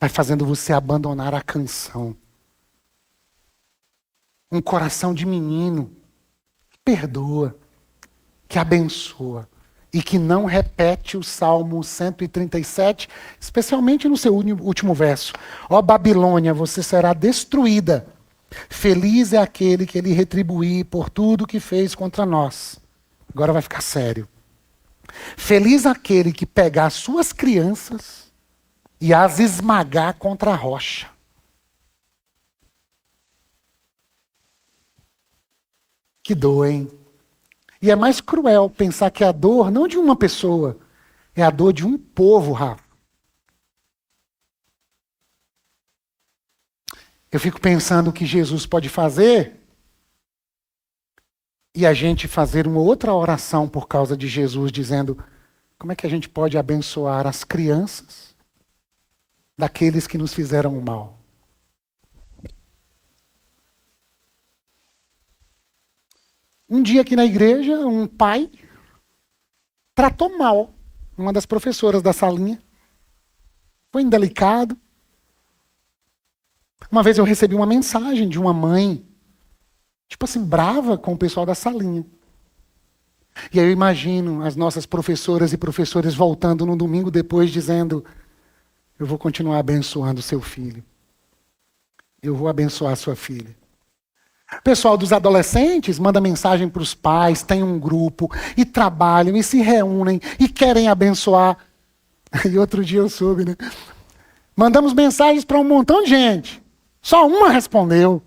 Vai fazendo você abandonar a canção. Um coração de menino que perdoa, que abençoa e que não repete o Salmo 137, especialmente no seu último verso. Ó Babilônia, você será destruída. Feliz é aquele que lhe retribuir por tudo que fez contra nós. Agora vai ficar sério. Feliz aquele que pegar suas crianças e as esmagar contra a rocha. Que dor, hein? E é mais cruel pensar que a dor não de uma pessoa, é a dor de um povo, Rafa. Eu fico pensando o que Jesus pode fazer e a gente fazer uma outra oração por causa de Jesus, dizendo como é que a gente pode abençoar as crianças daqueles que nos fizeram o mal. Um dia aqui na igreja, um pai tratou mal uma das professoras da salinha. Foi indelicado. Uma vez eu recebi uma mensagem de uma mãe, tipo assim, brava com o pessoal da salinha. E aí eu imagino as nossas professoras e professores voltando no domingo depois dizendo, eu vou continuar abençoando seu filho. eu vou abençoar a sua filha. O pessoal dos adolescentes manda mensagem para os pais, tem um grupo, e trabalham, e se reúnem, e querem abençoar. E outro dia eu soube, né? Mandamos mensagens para um montão de gente. Só uma respondeu.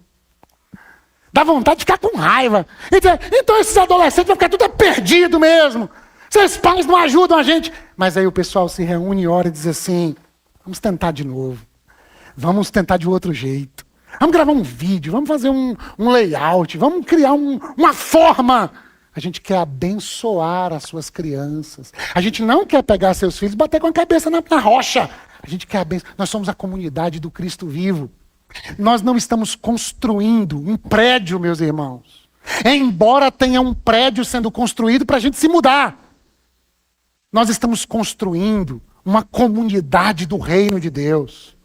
Dá vontade de ficar com raiva. E dizer, então esses adolescentes vão ficar tudo perdido mesmo. Seus pais não ajudam a gente. Mas aí o pessoal se reúne e ora e diz assim, vamos tentar de novo. Vamos tentar de outro jeito. Vamos gravar um vídeo, vamos fazer um layout, vamos criar uma forma. A gente quer abençoar as suas crianças. A gente não quer pegar seus filhos e bater com a cabeça na rocha. A gente quer abençoar. Nós somos a comunidade do Cristo vivo. Nós não estamos construindo um prédio, meus irmãos. Embora tenha um prédio sendo construído para a gente se mudar. Nós estamos construindo uma comunidade do reino de Deus.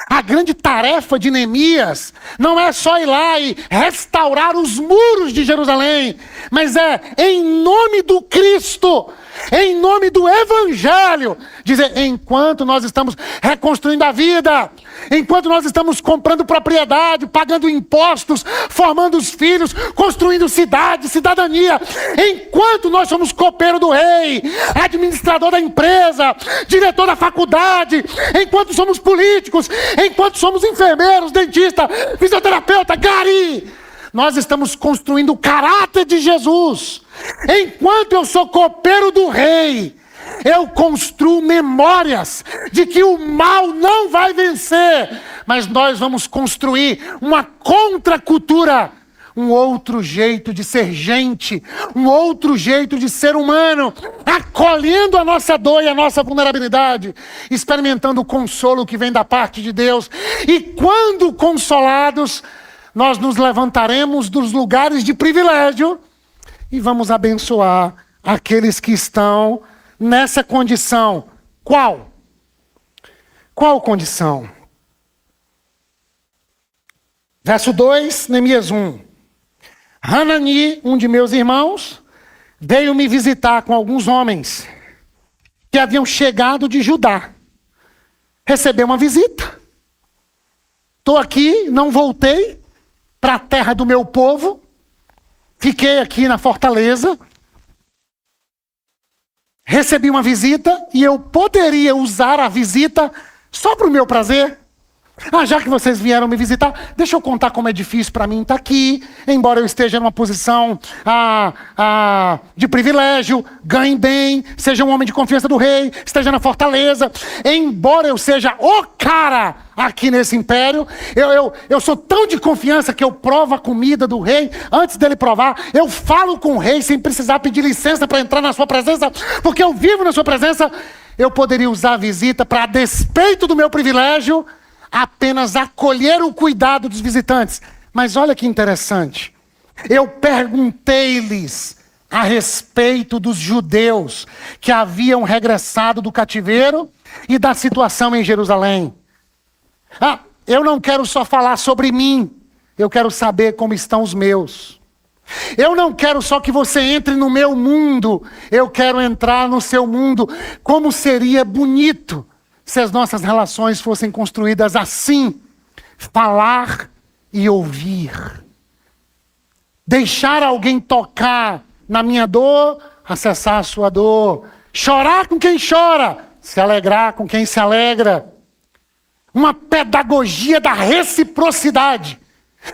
A grande tarefa de Neemias não é só ir lá e restaurar os muros de Jerusalém, mas é, em nome do Cristo, em nome do Evangelho, dizer, enquanto nós estamos reconstruindo a vida, enquanto nós estamos comprando propriedade, pagando impostos, formando os filhos, construindo cidade, cidadania, enquanto nós somos copeiro do rei, administrador da empresa, diretor da faculdade, enquanto somos políticos, enquanto somos enfermeiros, dentista, fisioterapeuta, gari, nós estamos construindo o caráter de Jesus. Enquanto eu sou copeiro do rei, eu construo memórias de que o mal não vai vencer, mas nós vamos construir uma contracultura, um outro jeito de ser gente, um outro jeito de ser humano, acolhendo a nossa dor e a nossa vulnerabilidade, experimentando o consolo que vem da parte de Deus. E quando consolados, nós nos levantaremos dos lugares de privilégio e vamos abençoar aqueles que estão nessa condição. Qual? Qual condição? Verso 2, Neemias 1. Hanani, um de meus irmãos, veio me visitar com alguns homens que haviam chegado de Judá. Recebeu uma visita. Estou aqui, não voltei para a terra do meu povo. Fiquei aqui na fortaleza. Recebi uma visita e eu poderia usar a visita só para o meu prazer. Já que vocês vieram me visitar, deixa eu contar como é difícil para mim estar aqui, embora eu esteja numa posição de privilégio, ganhe bem, seja um homem de confiança do rei, esteja na fortaleza, embora eu seja o cara aqui nesse império, eu sou tão de confiança que eu provo a comida do rei antes dele provar, eu falo com o rei sem precisar pedir licença para entrar na sua presença, porque eu vivo na sua presença. Eu poderia usar a visita para, a despeito do meu privilégio, apenas acolher o cuidado dos visitantes. Mas olha que interessante. Eu perguntei-lhes a respeito dos judeus que haviam regressado do cativeiro e da situação em Jerusalém. Eu não quero só falar sobre mim. Eu quero saber como estão os meus. Eu não quero só que você entre no meu mundo. Eu quero entrar no seu mundo. Como seria bonito se as nossas relações fossem construídas assim, falar e ouvir. Deixar alguém tocar na minha dor, acessar a sua dor. Chorar com quem chora, se alegrar com quem se alegra. Uma pedagogia da reciprocidade.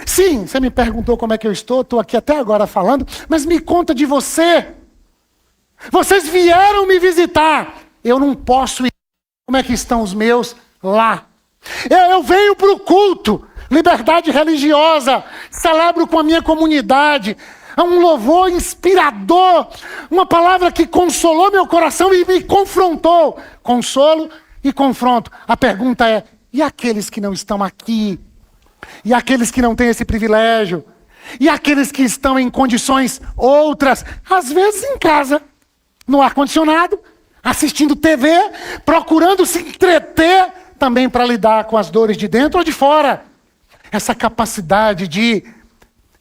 Sim, você me perguntou como é que eu estou aqui até agora falando, mas me conta de você. Vocês vieram me visitar, eu não posso ir. Como é que estão os meus lá? Eu venho para o culto, liberdade religiosa, celebro com a minha comunidade, um louvor inspirador, uma palavra que consolou meu coração e me confrontou. Consolo e confronto. A pergunta é, e aqueles que não estão aqui? E aqueles que não têm esse privilégio? E aqueles que estão em condições outras? Às vezes em casa, no ar-condicionado, assistindo TV, procurando se entreter também para lidar com as dores de dentro ou de fora. Essa capacidade de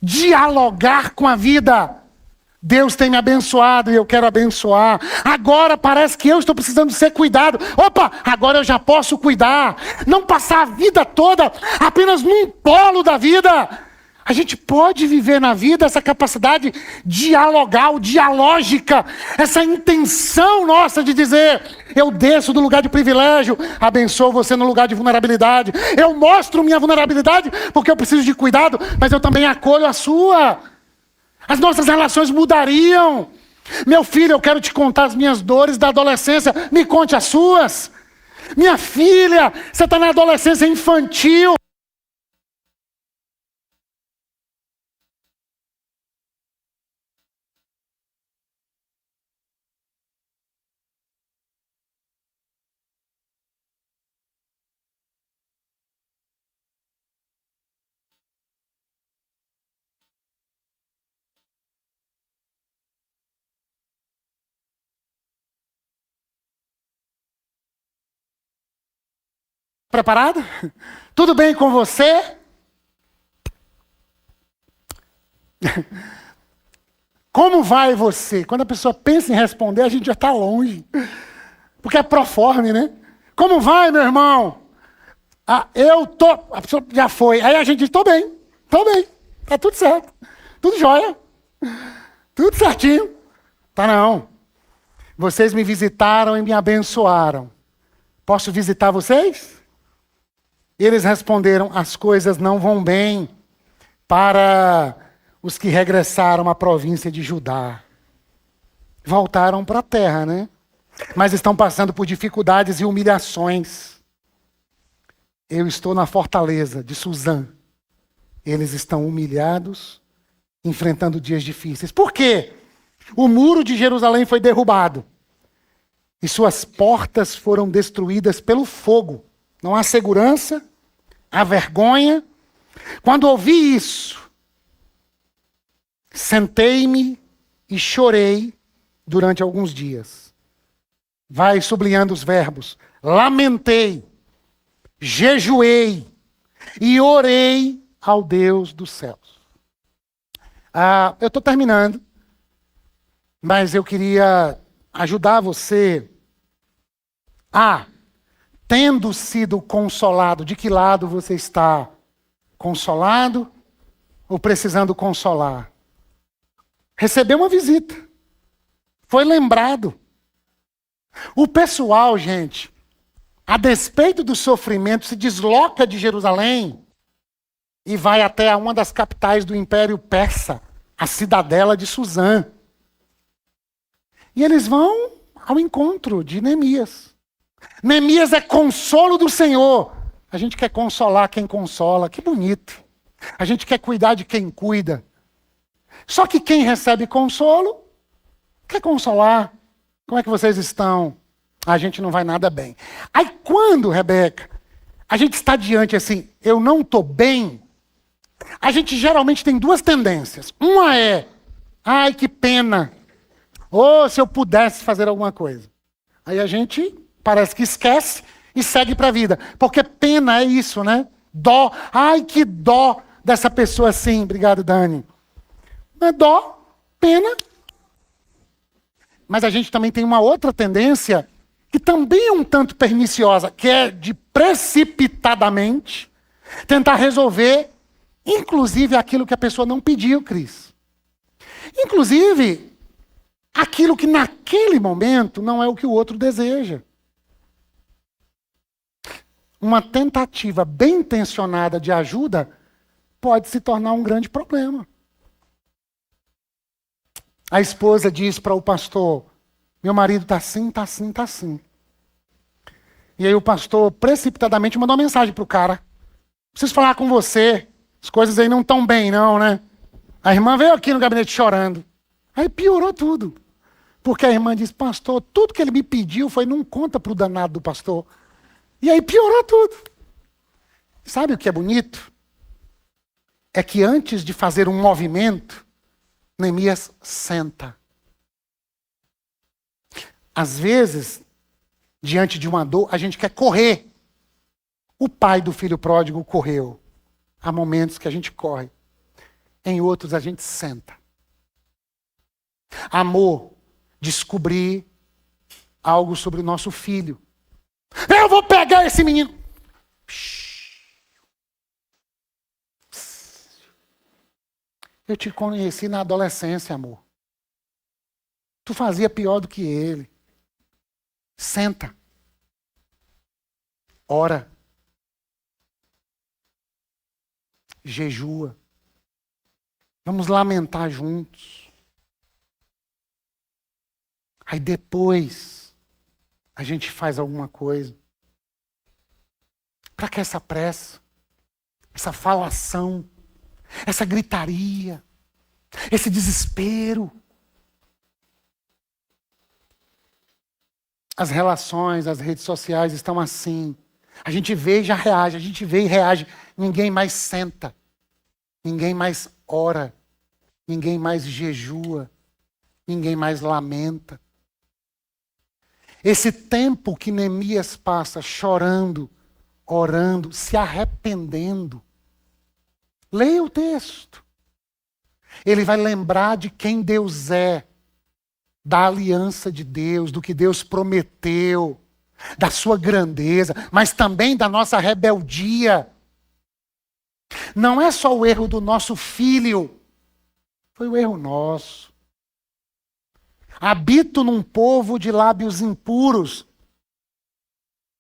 dialogar com a vida. Deus tem me abençoado e eu quero abençoar. Agora parece que eu estou precisando ser cuidado. Opa, agora eu já posso cuidar. Não passar a vida toda apenas num polo da vida. A gente pode viver na vida essa capacidade dialogal, dialógica, essa intenção nossa de dizer: eu desço do lugar de privilégio, abençoo você no lugar de vulnerabilidade. Eu mostro minha vulnerabilidade porque eu preciso de cuidado, mas eu também acolho a sua. As nossas relações mudariam. Meu filho, eu quero te contar as minhas dores da adolescência, me conte as suas. Minha filha, você está na adolescência infantil. Preparado? Tudo bem com você? Como vai você? Quando a pessoa pensa em responder, a gente já está longe. Porque é proforme, né? Como vai, meu irmão? Ah, eu tô... A pessoa já foi. Aí a gente diz: tô bem. Tá tudo certo. Tudo jóia. Tudo certinho. Tá não. Vocês me visitaram e me abençoaram. Posso visitar vocês? E eles responderam: as coisas não vão bem para os que regressaram à província de Judá. Voltaram para a terra, né? Mas estão passando por dificuldades e humilhações. Eu estou na fortaleza de Suzã. Eles estão humilhados, enfrentando dias difíceis. Por quê? O muro de Jerusalém foi derrubado e suas portas foram destruídas pelo fogo. Não há segurança, há vergonha. Quando ouvi isso, sentei-me e chorei durante alguns dias. Vai sublinhando os verbos. Lamentei, jejuei e orei ao Deus dos céus. Eu estou terminando, mas eu queria ajudar você a, tendo sido consolado, de que lado você está? Consolado ou precisando consolar? Recebeu uma visita. Foi lembrado. O pessoal, gente, a despeito do sofrimento, se desloca de Jerusalém e vai até uma das capitais do Império Persa, a cidadela de Suzã. E eles vão ao encontro de Neemias. Neemias é consolo do Senhor. A gente quer consolar quem consola. Que bonito. A gente quer cuidar de quem cuida. Só que quem recebe consolo quer consolar. Como é que vocês estão? A gente não vai nada bem. Aí quando, Rebeca, a gente está diante assim: eu não estou bem, a gente geralmente tem duas tendências. Uma é: ai, que pena. Ou se eu pudesse fazer alguma coisa. Aí a gente parece que esquece e segue para a vida. Porque pena é isso, né? Dó. Ai, que dó dessa pessoa assim. Obrigado, Dani. Não é dó, pena. Mas a gente também tem uma outra tendência, que também é um tanto perniciosa, que é de precipitadamente tentar resolver, inclusive aquilo que a pessoa não pediu, Cris. Inclusive, aquilo que naquele momento não é o que o outro deseja. Uma tentativa bem intencionada de ajuda pode se tornar um grande problema. A esposa diz para o pastor: meu marido está assim, está assim, está assim. E aí o pastor precipitadamente mandou uma mensagem para o cara: preciso falar com você, as coisas aí não estão bem não, né? A irmã veio aqui no gabinete chorando. Aí piorou tudo. Porque a irmã disse: pastor, tudo que ele me pediu foi não conta para o danado do pastor. E aí piorou tudo. Sabe o que é bonito? É que antes de fazer um movimento, Neemias senta. Às vezes, diante de uma dor, a gente quer correr. O pai do filho pródigo correu. Há momentos que a gente corre. Em outros, a gente senta. Amor, descobrir algo sobre o nosso filho. Eu vou pegar esse menino. Eu te conheci na adolescência, amor. Tu fazia pior do que ele. Senta. Ora. Jejua. Vamos lamentar juntos. Aí depois a gente faz alguma coisa. Para que essa pressa? Essa falação? Essa gritaria? Esse desespero? As relações, as redes sociais estão assim. A gente vê e já reage, a gente vê e reage. Ninguém mais senta. Ninguém mais ora. Ninguém mais jejua. Ninguém mais lamenta. Esse tempo que Neemias passa chorando, orando, se arrependendo. Leia o texto. Ele vai lembrar de quem Deus é, da aliança de Deus, do que Deus prometeu, da sua grandeza, mas também da nossa rebeldia. Não é só o erro do nosso filho, foi o erro nosso. Habito num povo de lábios impuros.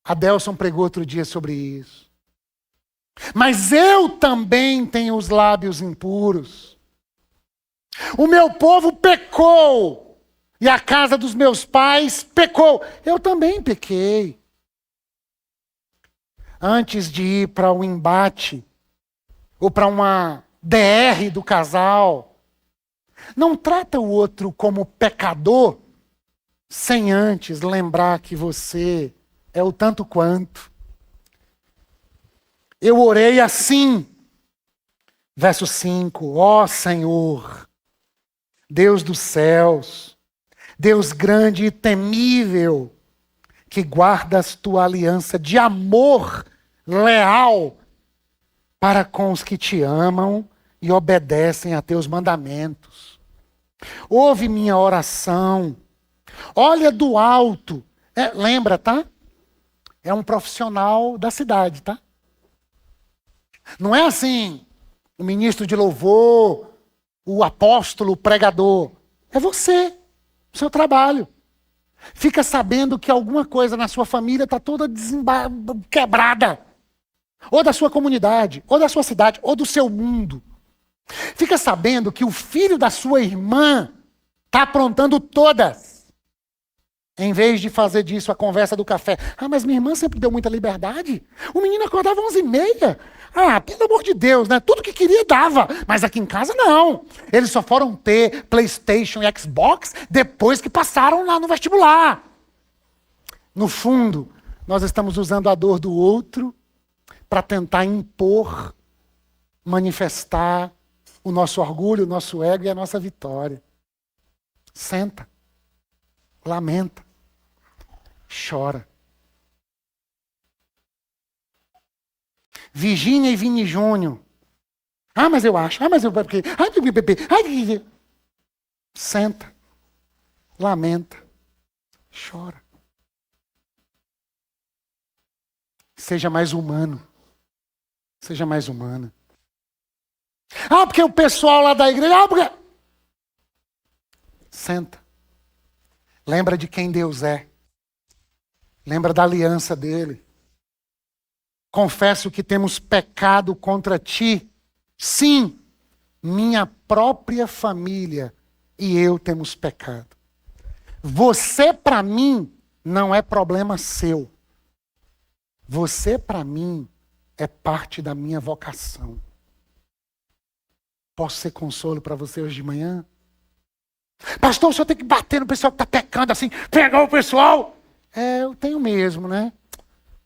Adelson pregou outro dia sobre isso. Mas eu também tenho os lábios impuros. O meu povo pecou. E a casa dos meus pais pecou. Eu também pequei. Antes de ir para um embate, ou para uma DR do casal, não trata o outro como pecador, sem antes lembrar que você é o tanto quanto. Eu orei assim, verso 5, ó Senhor, Deus dos céus, Deus grande e temível, que guardas tua aliança de amor leal para com os que te amam e obedecem a teus mandamentos. Ouve minha oração, olha do alto. Lembra, tá? É um profissional da cidade, tá? Não é assim, o ministro de louvor, o apóstolo, o pregador. É você, o seu trabalho. Fica sabendo que alguma coisa na sua família está toda quebrada. Ou da sua comunidade, ou da sua cidade, ou do seu mundo. Fica sabendo que o filho da sua irmã está aprontando todas. Em vez de fazer disso a conversa do café. Ah, mas minha irmã sempre deu muita liberdade. O menino acordava 11h30. Ah, pelo amor de Deus, né? Tudo que queria dava. Mas aqui em casa não. Eles só foram ter PlayStation e Xbox depois que passaram lá no vestibular. No fundo, nós estamos usando a dor do outro para tentar impor, manifestar o nosso orgulho, o nosso ego e a nossa vitória. Senta. Lamenta. Chora. Virgínia e Vini Júnior. Ah, mas eu acho. Ah, mas eu... Senta. Lamenta. Chora. Seja mais humano. Seja mais humana. Ah, porque o pessoal lá da igreja... Ah, porque... Senta. Lembra de quem Deus é. Lembra da aliança dele. Confesso que temos pecado contra ti. Sim, minha própria família e eu temos pecado. Você, para mim, não é problema seu. Você, para mim, é parte da minha vocação. Posso ser consolo para você hoje de manhã? Pastor, o senhor tem que bater no pessoal que está pecando assim, pegar o pessoal. Eu tenho mesmo, né?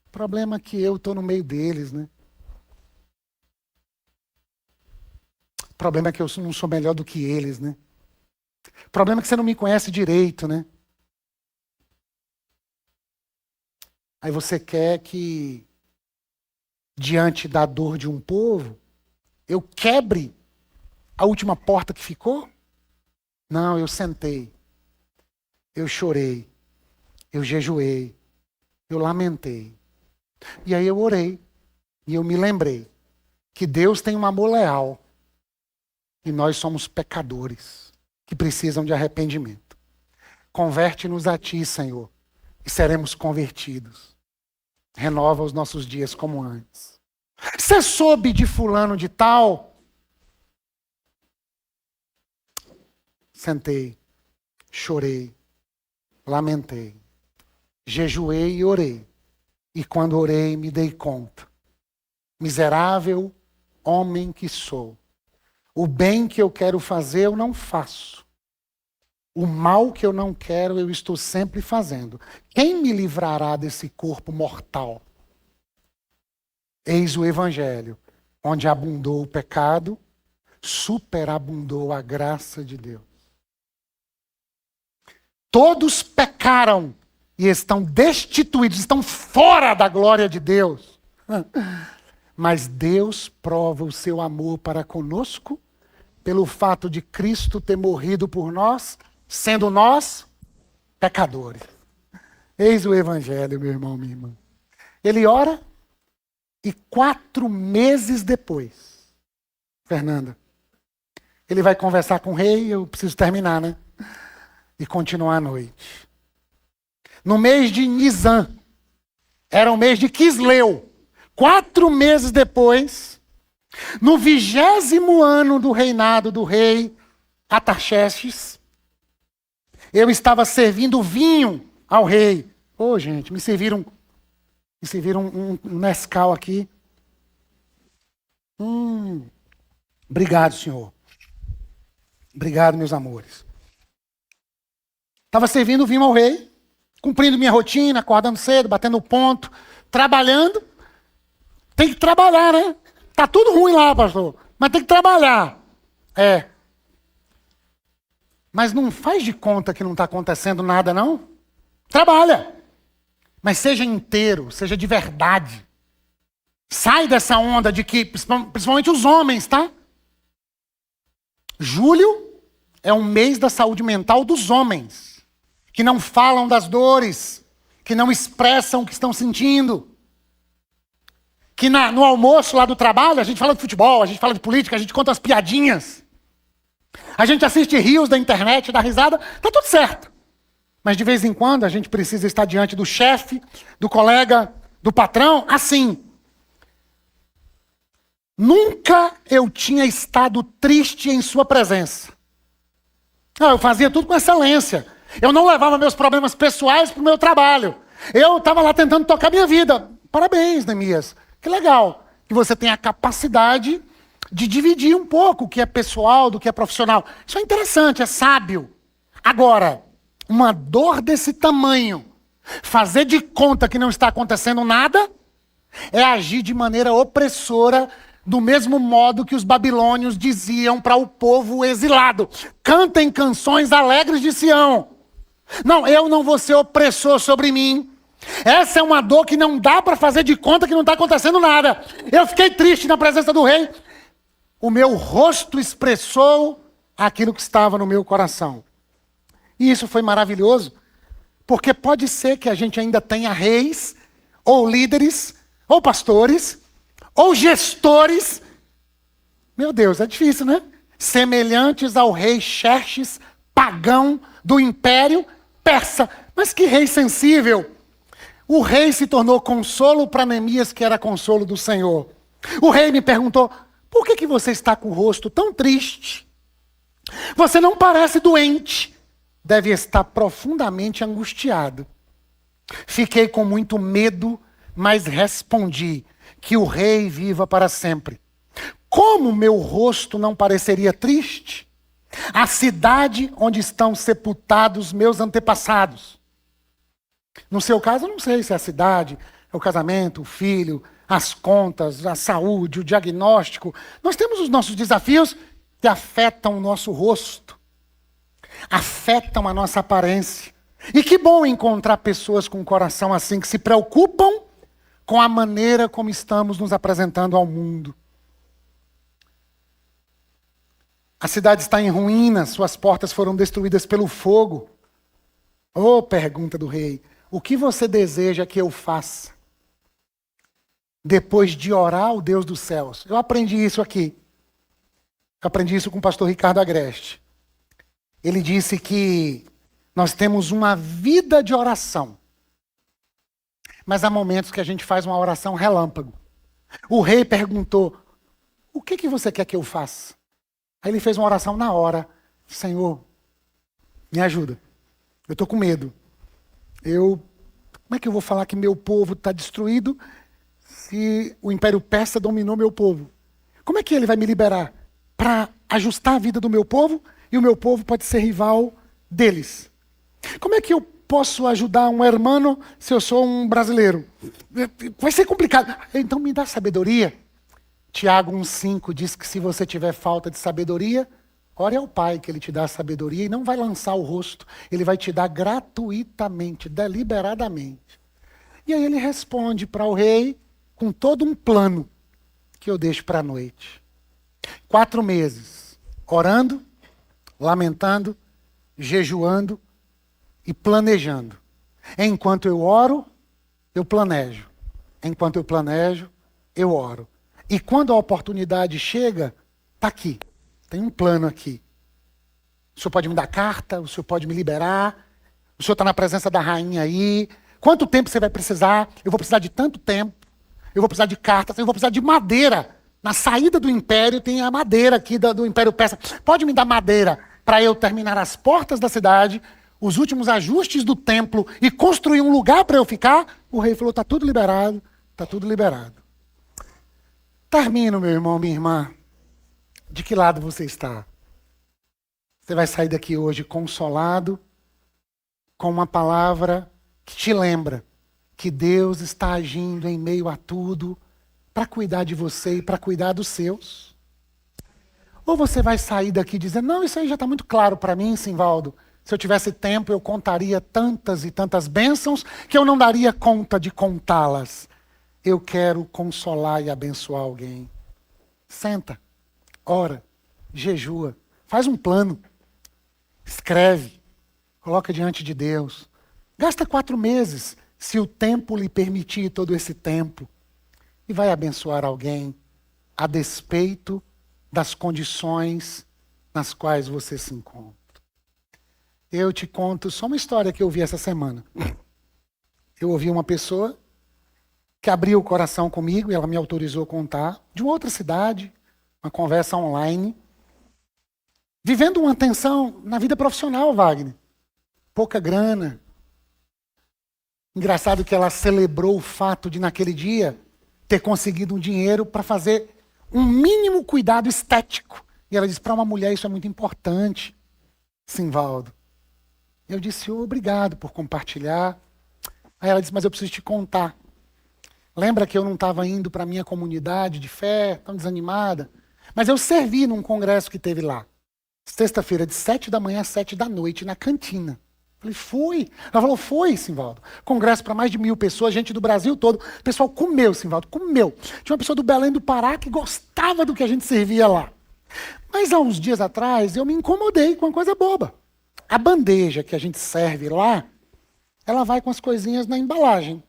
O problema é que eu estou no meio deles, né? O problema é que eu não sou melhor do que eles, né? O problema é que você não me conhece direito, né? Aí você quer que, diante da dor de um povo, eu quebre a última porta que ficou? Não, eu sentei, eu chorei, eu jejuei, eu lamentei. E aí eu orei, e eu me lembrei que Deus tem um amor leal, e nós somos pecadores, que precisam de arrependimento. Converte-nos a Ti, Senhor, e seremos convertidos. Renova os nossos dias como antes. Você soube de fulano de tal? Sentei, chorei, lamentei, jejuei e orei. E quando orei, me dei conta. Miserável homem que sou. O bem que eu quero fazer, eu não faço. O mal que eu não quero, eu estou sempre fazendo. Quem me livrará desse corpo mortal? Eis o Evangelho, onde abundou o pecado, superabundou a graça de Deus. Todos pecaram e estão destituídos, estão fora da glória de Deus. Mas Deus prova o seu amor para conosco pelo fato de Cristo ter morrido por nós, sendo nós pecadores. Eis o Evangelho, meu irmão, minha irmã. Ele ora e 4 meses depois, Fernanda, ele vai conversar com o rei, eu preciso terminar, né? E continuar a noite. No mês de Nisan, era o mês de Quisleu, 4 meses depois, no 20º ano do reinado do rei Artaxerxes, eu estava servindo vinho ao rei. Ô, gente, me serviram um Nescau aqui. Obrigado, senhor. Obrigado, meus amores. Estava servindo vinho ao rei, cumprindo minha rotina, acordando cedo, batendo ponto, trabalhando. Tem que trabalhar, né? Tá tudo ruim lá, pastor, mas tem que trabalhar. É. Mas não faz de conta que não está acontecendo nada, não. Trabalha. Mas seja inteiro, seja de verdade. Sai dessa onda de que, principalmente os homens, tá? Julho é um mês da saúde mental dos homens. Que não falam das dores, que não expressam o que estão sentindo. Que no almoço lá do trabalho, a gente fala de futebol, a gente fala de política, a gente conta as piadinhas. A gente assiste rios da internet, dá risada, tá tudo certo. Mas de vez em quando a gente precisa estar diante do chefe, do colega, do patrão, assim. Nunca eu tinha estado triste em sua presença. Eu fazia tudo com excelência. Eu não levava meus problemas pessoais para o meu trabalho. Eu estava lá tentando tocar minha vida. Parabéns, Neemias. Que legal que você tem a capacidade de dividir um pouco o que é pessoal do que é profissional. Isso é interessante, é sábio. Agora, uma dor desse tamanho, fazer de conta que não está acontecendo nada, é agir de maneira opressora, do mesmo modo que os babilônios diziam para o povo exilado: cantem canções alegres de Sião. Não, eu não vou ser opressor sobre mim. Essa é uma dor que não dá para fazer de conta que não está acontecendo nada. Eu fiquei triste na presença do rei. O meu rosto expressou aquilo que estava no meu coração. E isso foi maravilhoso, porque pode ser que a gente ainda tenha reis, ou líderes, ou pastores, ou gestores. Meu Deus, é difícil, né? Semelhantes ao rei Xerxes, pagão do império persa. Mas que rei sensível! O rei se tornou consolo para Neemias, que era consolo do Senhor. O rei me perguntou: por que você está com o rosto tão triste? Você não parece doente. Deve estar profundamente angustiado. Fiquei com muito medo, mas respondi: que o rei viva para sempre. Como meu rosto não pareceria triste? A cidade onde estão sepultados meus antepassados. No seu caso, eu não sei se é a cidade, é o casamento, o filho, as contas, a saúde, o diagnóstico. Nós temos os nossos desafios que afetam o nosso rosto, afetam a nossa aparência. E que bom encontrar pessoas com um coração assim, que se preocupam com a maneira como estamos nos apresentando ao mundo. A cidade está em ruínas, suas portas foram destruídas pelo fogo. Oh, pergunta do rei, o que você deseja que eu faça? Depois de orar ao Deus dos céus. Eu aprendi isso aqui. Eu aprendi isso com o pastor Ricardo Agreste. Ele disse que nós temos uma vida de oração. Mas há momentos que a gente faz uma oração relâmpago. O rei perguntou, o que você quer que eu faça? Aí ele fez uma oração na hora. Senhor, me ajuda. Eu estou com medo. Como é que eu vou falar que meu povo está destruído se o Império Persa dominou meu povo? Como é que ele vai me liberar para ajustar a vida do meu povo e o meu povo pode ser rival deles? Como é que eu posso ajudar um hermano se eu sou um brasileiro? Vai ser complicado. Então me dá sabedoria. Tiago 1,5 diz que se você tiver falta de sabedoria, ore ao Pai que Ele te dá a sabedoria e não vai lançar o rosto. Ele vai te dar gratuitamente, deliberadamente. E aí ele responde para o rei com todo um plano que eu deixo para a noite. 4 meses, orando, lamentando, jejuando e planejando. Enquanto eu oro, eu planejo. Enquanto eu planejo, eu oro. E quando a oportunidade chega, está aqui. Tem um plano aqui. O senhor pode me dar carta, o senhor pode me liberar, o senhor está na presença da rainha aí. Quanto tempo você vai precisar? Eu vou precisar de tanto tempo. Eu vou precisar de cartas, eu vou precisar de madeira. Na saída do império tem a madeira aqui do Império Persa. Pode me dar madeira para eu terminar as portas da cidade, os últimos ajustes do templo e construir um lugar para eu ficar? O rei falou, está tudo liberado, está tudo liberado. Termino, meu irmão, minha irmã. De que lado você está? Você vai sair daqui hoje consolado com uma palavra que te lembra que Deus está agindo em meio a tudo para cuidar de você e para cuidar dos seus? Ou você vai sair daqui dizendo, não, isso aí já está muito claro para mim, Simvaldo. Se eu tivesse tempo, eu contaria tantas e tantas bênçãos que eu não daria conta de contá-las. Eu quero consolar e abençoar alguém. Senta, ora, jejua, faz um plano, escreve, coloca diante de Deus. Gasta 4 meses, se o tempo lhe permitir todo esse tempo, e vai abençoar alguém a despeito das condições nas quais você se encontra. Eu te conto só uma história que eu ouvi essa semana. Eu ouvi uma pessoa que abriu o coração comigo, e ela me autorizou a contar, de uma outra cidade, uma conversa online, vivendo uma tensão na vida profissional, Wagner. Pouca grana. Engraçado que ela celebrou o fato de, naquele dia, ter conseguido um dinheiro para fazer um mínimo cuidado estético. E ela disse, para uma mulher isso é muito importante, Simvaldo. Eu disse, obrigado por compartilhar. Aí ela disse, mas eu preciso te contar. Lembra que eu não estava indo para a minha comunidade de fé, tão desanimada? Mas eu servi num congresso que teve lá. Sexta-feira, de 7 da manhã às 7 da noite, na cantina. Falei, foi. Ela falou, foi, Simvaldo. Congresso para mais de 1.000 pessoas, gente do Brasil todo. O pessoal comeu, Simvaldo, comeu. Tinha uma pessoa do Belém do Pará que gostava do que a gente servia lá. Mas há uns dias atrás, eu me incomodei com uma coisa boba. A bandeja que a gente serve lá, ela vai com as coisinhas na embalagem.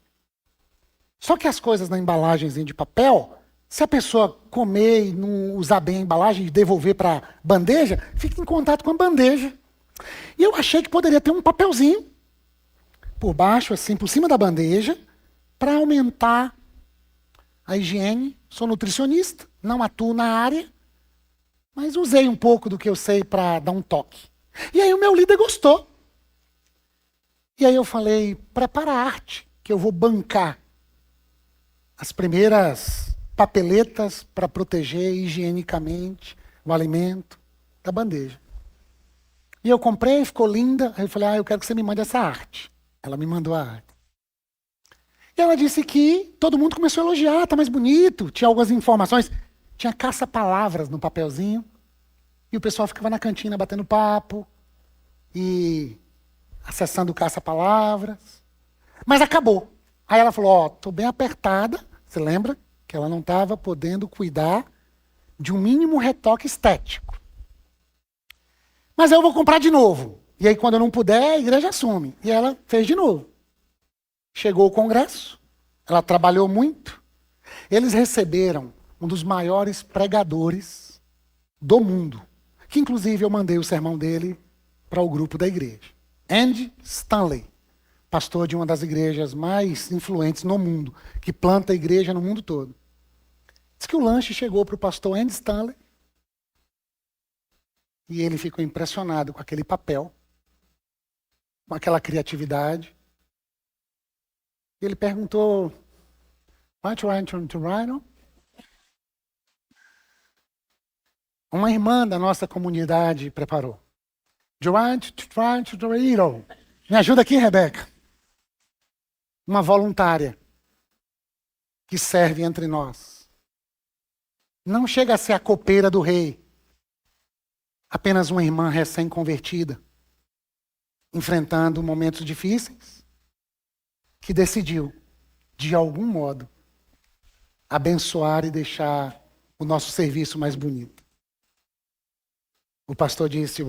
Só que as coisas na embalagenzinha de papel, se a pessoa comer e não usar bem a embalagem e devolver para a bandeja, fica em contato com a bandeja. E eu achei que poderia ter um papelzinho por baixo, assim, por cima da bandeja, para aumentar a higiene. Sou nutricionista, não atuo na área, mas usei um pouco do que eu sei para dar um toque. E aí o meu líder gostou. E aí eu falei, prepara a arte, que eu vou bancar as primeiras papeletas para proteger higienicamente o alimento da bandeja. E eu comprei, ficou linda. Aí eu falei, eu quero que você me mande essa arte. Ela me mandou a arte. E ela disse que todo mundo começou a elogiar, tá mais bonito. Tinha algumas informações. Tinha caça-palavras no papelzinho. E o pessoal ficava na cantina batendo papo e acessando o caça-palavras. Mas acabou. Aí ela falou, tô bem apertada. Você lembra que ela não estava podendo cuidar de um mínimo retoque estético. Mas eu vou comprar de novo. E aí, quando eu não puder, a igreja assume. E ela fez de novo. Chegou o congresso, ela trabalhou muito. Eles receberam um dos maiores pregadores do mundo, que inclusive eu mandei o sermão dele para o grupo da igreja. Andy Stanley, pastor de uma das igrejas mais influentes no mundo, que planta igreja no mundo todo. Diz que o lanche chegou para o pastor Andy Stanley e ele ficou impressionado com aquele papel, com aquela criatividade. Ele perguntou, "What you want to write on?" Uma irmã da nossa comunidade preparou. "Do you want to try to read on?" Me ajuda aqui, Rebeca. Uma voluntária que serve entre nós. Não chega a ser a copeira do rei. Apenas uma irmã recém-convertida, enfrentando momentos difíceis, que decidiu, de algum modo, abençoar e deixar o nosso serviço mais bonito. O pastor disse,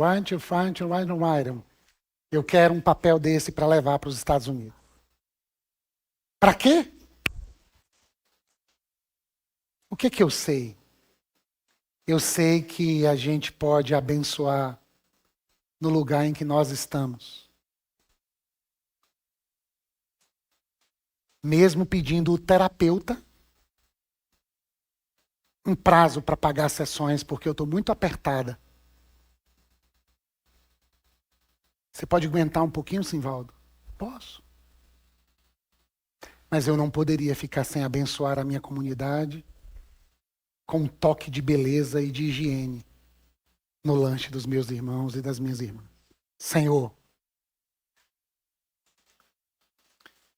eu quero um papel desse para levar para os Estados Unidos. Para quê? O que eu sei? Eu sei que a gente pode abençoar no lugar em que nós estamos. Mesmo pedindo o terapeuta um prazo para pagar sessões, porque eu estou muito apertada. Você pode aguentar um pouquinho, Simvaldo? Posso. Mas eu não poderia ficar sem abençoar a minha comunidade com um toque de beleza e de higiene no lanche dos meus irmãos e das minhas irmãs. Senhor,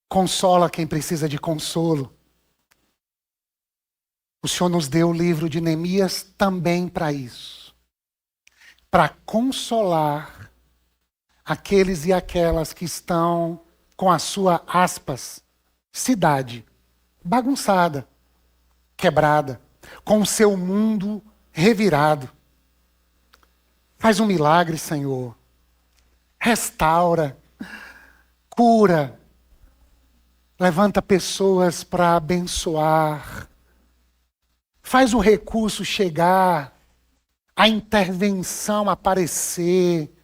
consola quem precisa de consolo. O Senhor nos deu o livro de Neemias também para isso. Para consolar aqueles e aquelas que estão com a sua, aspas, cidade bagunçada, quebrada, com o seu mundo revirado. Faz um milagre, Senhor. Restaura, cura, levanta pessoas para abençoar. Faz o recurso chegar, a intervenção aparecer.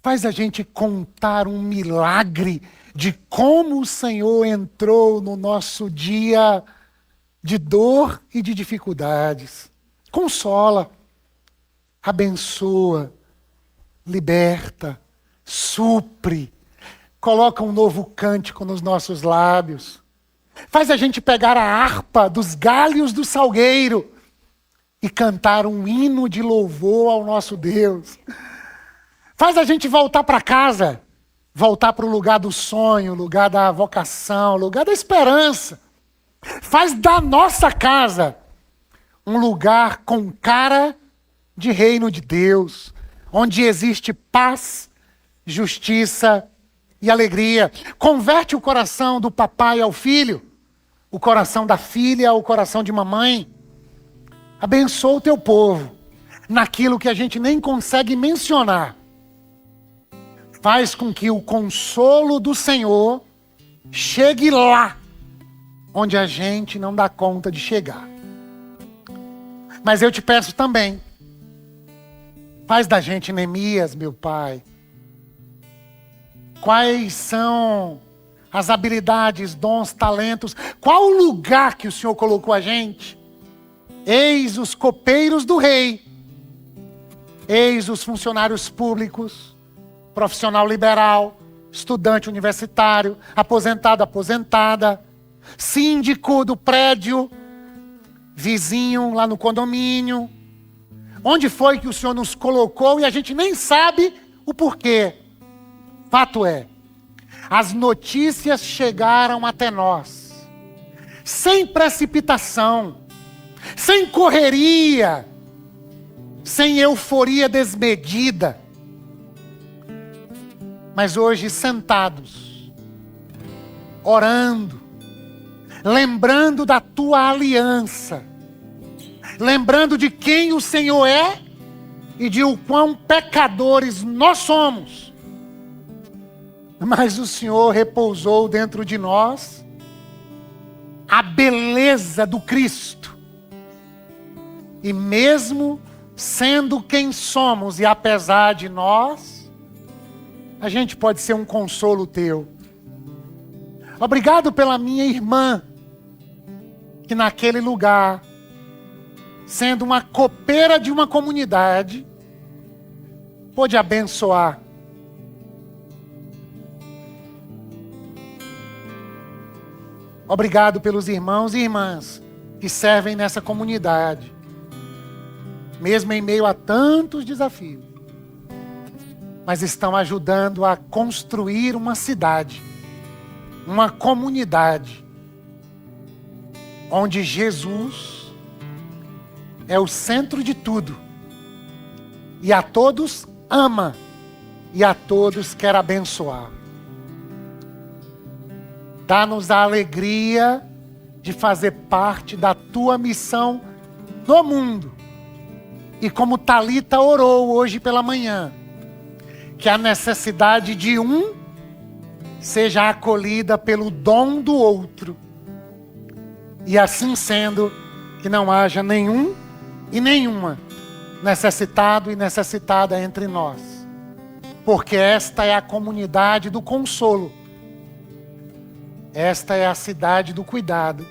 Faz a gente contar um milagre de como o Senhor entrou no nosso dia de dor e de dificuldades. Consola, abençoa, liberta, supre, coloca um novo cântico nos nossos lábios. Faz a gente pegar a harpa dos galhos do salgueiro e cantar um hino de louvor ao nosso Deus. Faz a gente voltar para casa, voltar para o lugar do sonho, lugar da vocação, lugar da esperança. Faz da nossa casa um lugar com cara de reino de Deus, onde existe paz, justiça e alegria. Converte o coração do papai ao filho, o coração da filha ao coração de mamãe. Abençoa o teu povo naquilo que a gente nem consegue mencionar. Faz com que o consolo do Senhor chegue lá, onde a gente não dá conta de chegar. Mas eu te peço também, faz da gente Neemias, meu Pai. Quais são as habilidades, dons, talentos? Qual o lugar que o Senhor colocou a gente? Eis os copeiros do rei. Eis os funcionários públicos, profissional liberal, estudante universitário, aposentado, aposentada, síndico do prédio, vizinho lá no condomínio. Onde foi que o Senhor nos colocou e a gente nem sabe o porquê. Fato é, as notícias chegaram até nós, sem precipitação, sem correria, sem euforia desmedida. Mas hoje sentados, orando, lembrando da tua aliança, lembrando de quem o Senhor é e de o quão pecadores nós somos. Mas o Senhor repousou dentro de nós a beleza do Cristo. E mesmo sendo quem somos e apesar de nós, a gente pode ser um consolo teu. Obrigado pela minha irmã, que naquele lugar, sendo uma copeira de uma comunidade, pôde abençoar. Obrigado pelos irmãos e irmãs que servem nessa comunidade, mesmo em meio a tantos desafios, mas estão ajudando a construir uma cidade, uma comunidade, onde Jesus é o centro de tudo, e a todos ama, e a todos quer abençoar. Dá-nos a alegria de fazer parte da tua missão no mundo. E como Talita orou hoje pela manhã, que a necessidade de um seja acolhida pelo dom do outro. E assim sendo, que não haja nenhum e nenhuma necessitado e necessitada entre nós. Porque esta é a comunidade do consolo. Esta é a cidade do cuidado.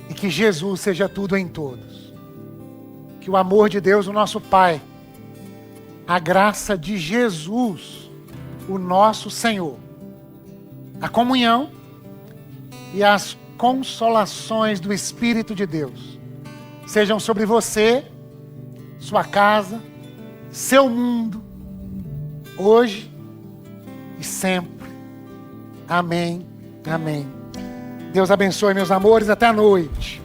E que Jesus seja tudo em todos. Que o amor de Deus, o nosso Pai, a graça de Jesus, o nosso Senhor, a comunhão e as consolações do Espírito de Deus sejam sobre você, sua casa, seu mundo, hoje e sempre. Amém, amém. Deus abençoe, meus amores, até a noite.